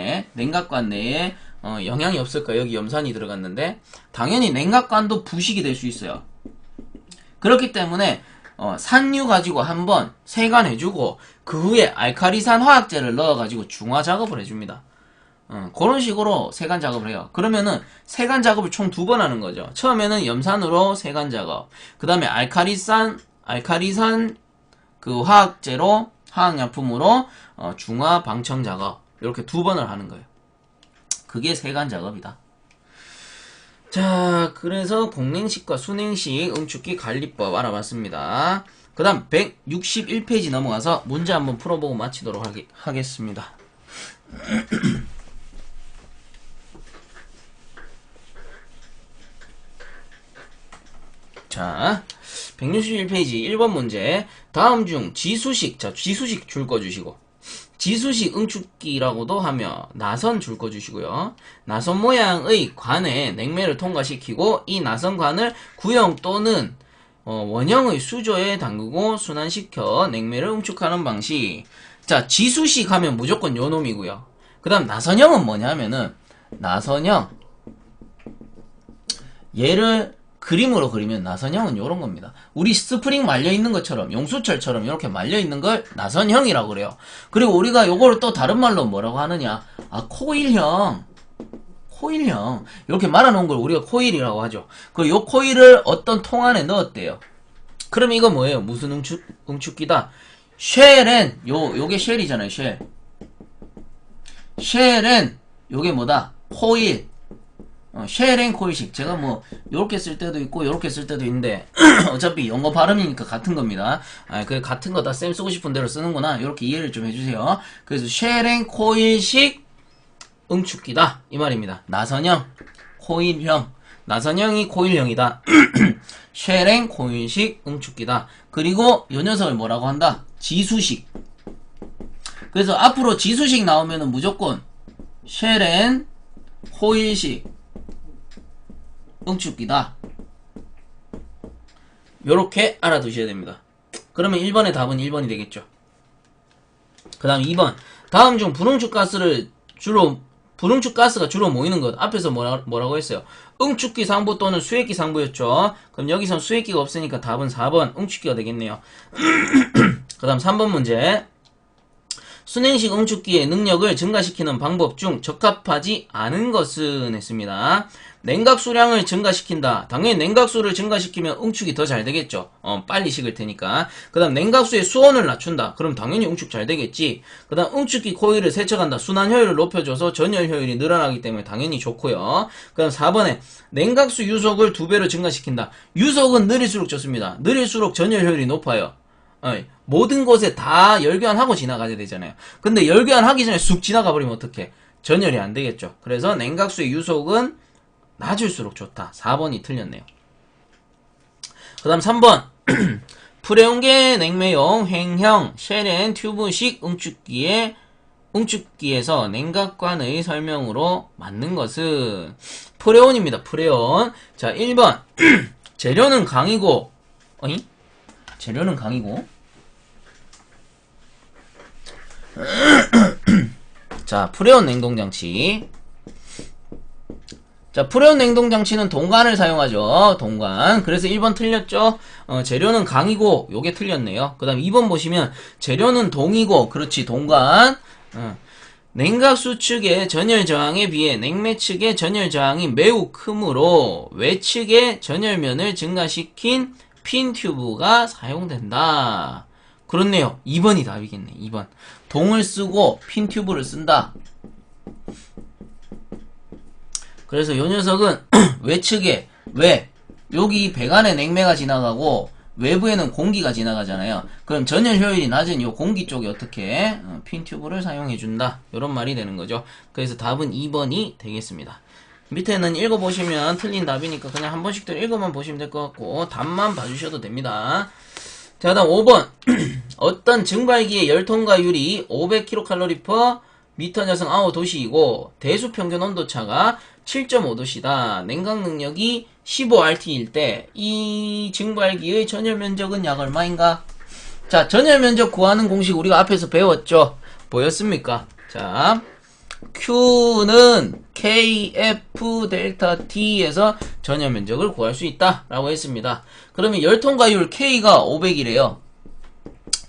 내에 영향이 없을까요? 여기 염산이 들어갔는데 당연히 냉각관도 부식이 될 수 있어요. 그렇기 때문에 산유 가지고 한번 세관해주고 그 후에 알카리산 화학제를 넣어가지고 중화 작업을 해줍니다. 그런 식으로 세관 작업을 해요. 그러면은 세관 작업을 총 2번 하는 거죠. 처음에는 염산으로 세관 작업, 그 다음에 알카리산 그 화학제로 화학약품으로 중화 방청 작업, 이렇게 2번을 하는 거예요. 그게 세관 작업이다. 자, 그래서 공냉식과 순행식 응축기 관리법 알아봤습니다. 그 다음 161페이지 넘어가서 문제 한번 풀어보고 마치도록 하겠습니다. 자, 161페이지 1번 문제. 다음 중 지수식, 자, 지수식 줄 거 주시고, 지수식 응축기라고도 하며 나선 줄 거 주시고요. 나선 모양의 관에 냉매를 통과시키고 이 나선관을 구형 또는 원형의 수조에 담그고 순환시켜 냉매를 응축하는 방식. 자, 지수식 하면 무조건 요 놈이고요. 그 다음 나선형은 뭐냐면은, 나선형, 얘를 그림으로 그리면 나선형은 요런 겁니다. 우리 스프링 말려있는 것처럼, 용수철처럼 이렇게 말려있는 걸 나선형이라고 그래요. 그리고 우리가 요거를 또 다른 말로 뭐라고 하느냐? 코일형. 이렇게 말아놓은 걸 우리가 코일이라고 하죠. 그리고 요 코일을 어떤 통 안에 넣었대요. 그럼 이거 뭐예요? 무슨 응축기다? 쉘엔 요게 쉘이잖아요. 쉘엔 요게 뭐다? 코일. 쉘앤 코일식. 제가 뭐 요렇게 쓸 때도 있고 요렇게 쓸 때도 있는데 어차피 영어 발음이니까 같은 겁니다. 그 같은 거 다 쌤 쓰고 싶은 대로 쓰는구나. 요렇게 이해를 좀 해주세요. 그래서 쉘앤 코일식 응축기다 이 말입니다. 나선형 코일형. 나선형이 코일형이다. 쉘앤 코일식 응축기다. 그리고 요 녀석을 뭐라고 한다? 지수식. 그래서 앞으로 지수식 나오면은 무조건 쉘앤 코일식 응축기다. 요렇게 알아두셔야 됩니다. 그러면 1번의 답은 1번이 되겠죠. 그 다음 2번. 다음 중 분응축가스가 주로 모이는 것. 앞에서 뭐라고 했어요? 응축기 상부 또는 수액기 상부였죠. 그럼 여기선 수액기가 없으니까 답은 4번 응축기가 되겠네요. 그 다음 3번 문제. 순행식 응축기의 능력을 증가시키는 방법 중 적합하지 않은 것은 했습니다. 냉각수량을 증가시킨다. 당연히 냉각수를 증가시키면 응축이 더 잘 되겠죠. 빨리 식을 테니까. 그 다음 냉각수의 수온을 낮춘다. 그럼 당연히 응축 잘 되겠지. 그 다음 응축기 코일을 세척한다. 순환 효율을 높여줘서 전열 효율이 늘어나기 때문에 당연히 좋고요. 그 다음 4번에 냉각수 유속을 2배로 증가시킨다. 유속은 느릴수록 좋습니다. 느릴수록 전열 효율이 높아요. 모든 곳에 다 열교환하고 지나가야 되잖아요. 근데 열교환하기 전에 쑥 지나가 버리면 어떡해? 전열이 안 되겠죠. 그래서 냉각수의 유속은 낮을수록 좋다. 4번이 틀렸네요. 그 다음 3번. 프레온계 냉매용 횡형 쉘앤 튜브식 응축기에서 냉각관의 설명으로 맞는 것은 프레온입니다. 프레온. 자, 1번. 재료는 강이고, 재료는 강이고. 자, 프레온 냉동장치. 자, 프레온 냉동장치는 동관을 사용하죠. 동관. 그래서 1번 틀렸죠. 재료는 강이고 요게 틀렸네요. 그 다음 2번 보시면 재료는 동이고, 그렇지, 동관. 냉각수 측의 전열 저항에 비해 냉매 측의 전열 저항이 매우 크므로 외측의 전열면을 증가시킨 핀 튜브가 사용된다. 그렇네요. 2번이 답이겠네. 2번. 동을 쓰고 핀 튜브를 쓴다. 그래서 요 녀석은 외측에, 여기 배관에 냉매가 지나가고 외부에는 공기가 지나가잖아요. 그럼 전열 효율이 낮은 요 공기 쪽에 어떻게 핀 튜브를 사용해준다. 요런 말이 되는 거죠. 그래서 답은 2번이 되겠습니다. 밑에는 읽어보시면 틀린 답이니까 그냥 한 번씩 더 읽어만 보시면 될 것 같고 답만 봐주셔도 됩니다. 자, 다음 5번. 어떤 증발기의 열통과율이 500kcal 미터 자승 아워 도시이고 대수 평균 온도차가 7.5도시다. 냉각 능력이 15RT일 때 이 증발기의 전열 면적은 약 얼마인가? 자, 전열 면적 구하는 공식 우리가 앞에서 배웠죠. 보였습니까? 자, Q는 KF 델타 T에서 전열 면적을 구할 수 있다 라고 했습니다. 그러면 열통과율 K가 500이래요. 요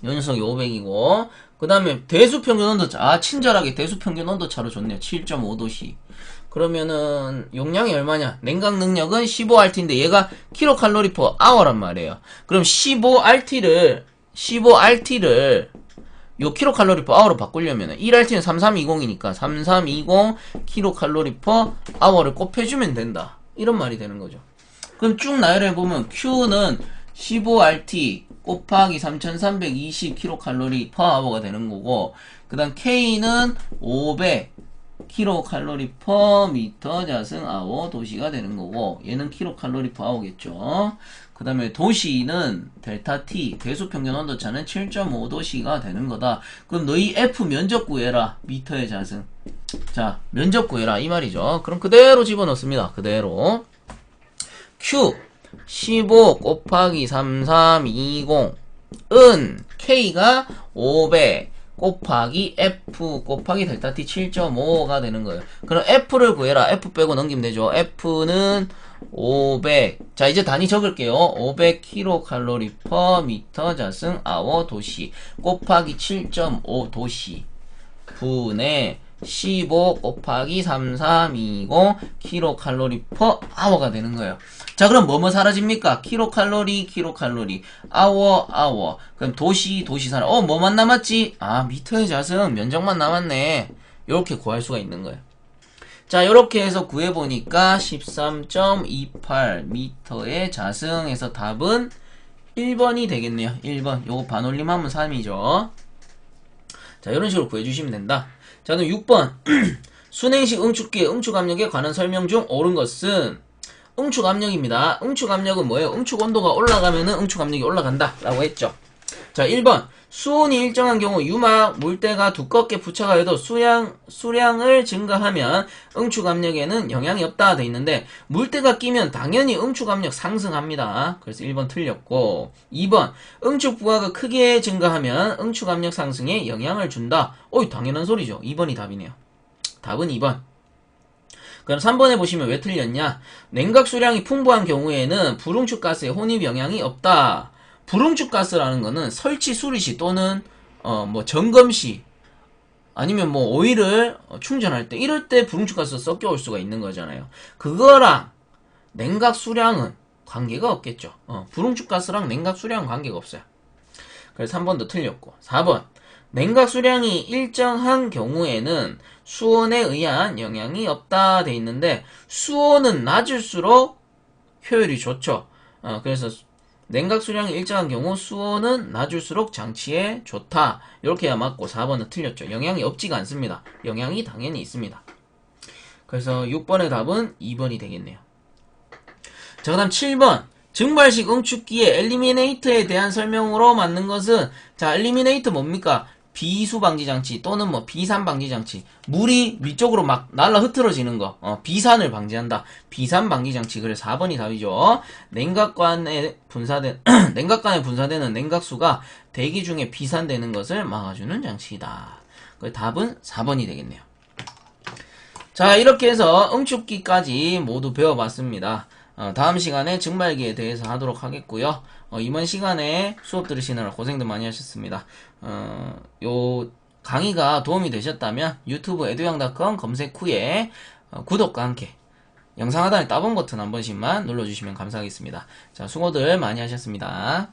녀석이 500이고, 그 다음에 대수평균 온도차. 친절하게 대수평균 온도차로 줬네요. 7.5도씨. 그러면은 용량이 얼마냐? 냉각 능력은 15RT인데 얘가 킬로칼로리 퍼 아워란 말이에요. 그럼 15RT를 요 킬로칼로리 퍼 아워로 바꾸려면 1RT는 3320이니까 3320 킬로칼로리 퍼 아워를 곱해주면 된다. 이런 말이 되는 거죠. 그럼 쭉 나열해 보면 Q는 15RT 곱하기 3320 킬로칼로리 퍼 아워가 되는 거고, 그 다음 K는 500 킬로칼로리 퍼 미터 자승 아워 도시가 되는 거고, 얘는 킬로칼로리 퍼 아워겠죠. 그 다음에 도시는 델타 T 대수평균 온도차는 7.5도씨가 되는 거다. 그럼 너희 F 면적 구해라. 미터의 자승. 자, 면적 구해라 이 말이죠. 그럼 그대로 집어넣습니다. 그대로 Q 15 곱하기 3320은 K가 500 곱하기 F 곱하기 델타 T 7.5가 되는 거예요. 그럼 F를 구해라. F 빼고 넘기면 되죠. F는 500. 자, 이제 단위 적을게요. 500 킬로칼로리 퍼 미터 자승 아워 도시 곱하기 7.5 도시 분의 15 곱하기 3320 킬로칼로리 퍼 아워가 되는 거예요. 자, 그럼 뭐뭐 사라집니까? 킬로칼로리, 아워. 그럼 도시 사라. 뭐만 남았지? 미터의 자승, 면적만 남았네. 이렇게 구할 수가 있는 거예요. 자, 이렇게 해서 구해보니까 13.28 미터의 자승에서 답은 1번이 되겠네요. 1번. 요거 반올림하면 3이죠. 자, 이런 식으로 구해주시면 된다. 자, 그럼 6번. 순행식 응축기의 응축압력에 관한 설명 중 옳은 것은 응축압력입니다. 응축압력은 뭐예요? 응축온도가 올라가면은 응축압력이 올라간다 라고 했죠. 자, 1번. 수온이 일정한 경우 유막 물때가 두껍게 부착하여도 수량을 증가하면 응축압력에는 영향이 없다 돼 있는데 물때가 끼면 당연히 응축압력 상승합니다. 그래서 1번 틀렸고 2번. 응축부하가 크게 증가하면 응축압력 상승에 영향을 준다. 당연한 소리죠. 2번이 답이네요. 답은 2번. 그럼 3번에 보시면 왜 틀렸냐? 냉각 수량이 풍부한 경우에는 불응축가스의 혼입 영향이 없다. 불응축가스라는 거는 설치 수리 시 또는 점검 시 아니면 오일을 충전할 때 이럴 때 불응축가스 섞여올 수가 있는 거잖아요. 그거랑 냉각 수량은 관계가 없겠죠. 불응축가스랑 냉각 수량은 관계가 없어요. 그래서 3번도 틀렸고 4번. 냉각 수량이 일정한 경우에는 수온에 의한 영향이 없다 돼 있는데 수온은 낮을수록 효율이 좋죠. 그래서 냉각 수량이 일정한 경우 수온은 낮을수록 장치에 좋다. 이렇게 해야 맞고 4번은 틀렸죠. 영향이 없지가 않습니다. 영향이 당연히 있습니다. 그래서 6번의 답은 2번이 되겠네요. 자, 그 다음 7번. 증발식 응축기의 엘리미네이터에 대한 설명으로 맞는 것은 자, 엘리미네이터 뭡니까? 비수 방지 장치 또는 비산 방지 장치. 물이 위쪽으로 막 날라 흐트러지는 거. 비산을 방지한다. 비산 방지 장치. 그래서 4번이 답이죠. 냉각관에 분사되는 냉각수가 대기 중에 비산되는 것을 막아주는 장치이다. 그 답은 4번이 되겠네요. 자, 이렇게 해서 응축기까지 모두 배워봤습니다. 다음 시간에 증발기에 대해서 하도록 하겠고요. 이번 시간에 수업 들으시느라 고생들 많이 하셨습니다. 요 강의가 도움이 되셨다면 유튜브 edu양.com 검색 후에 구독과 함께 영상 하단에 따봉 버튼 한 번씩만 눌러주시면 감사하겠습니다. 자, 수고들 많이 하셨습니다.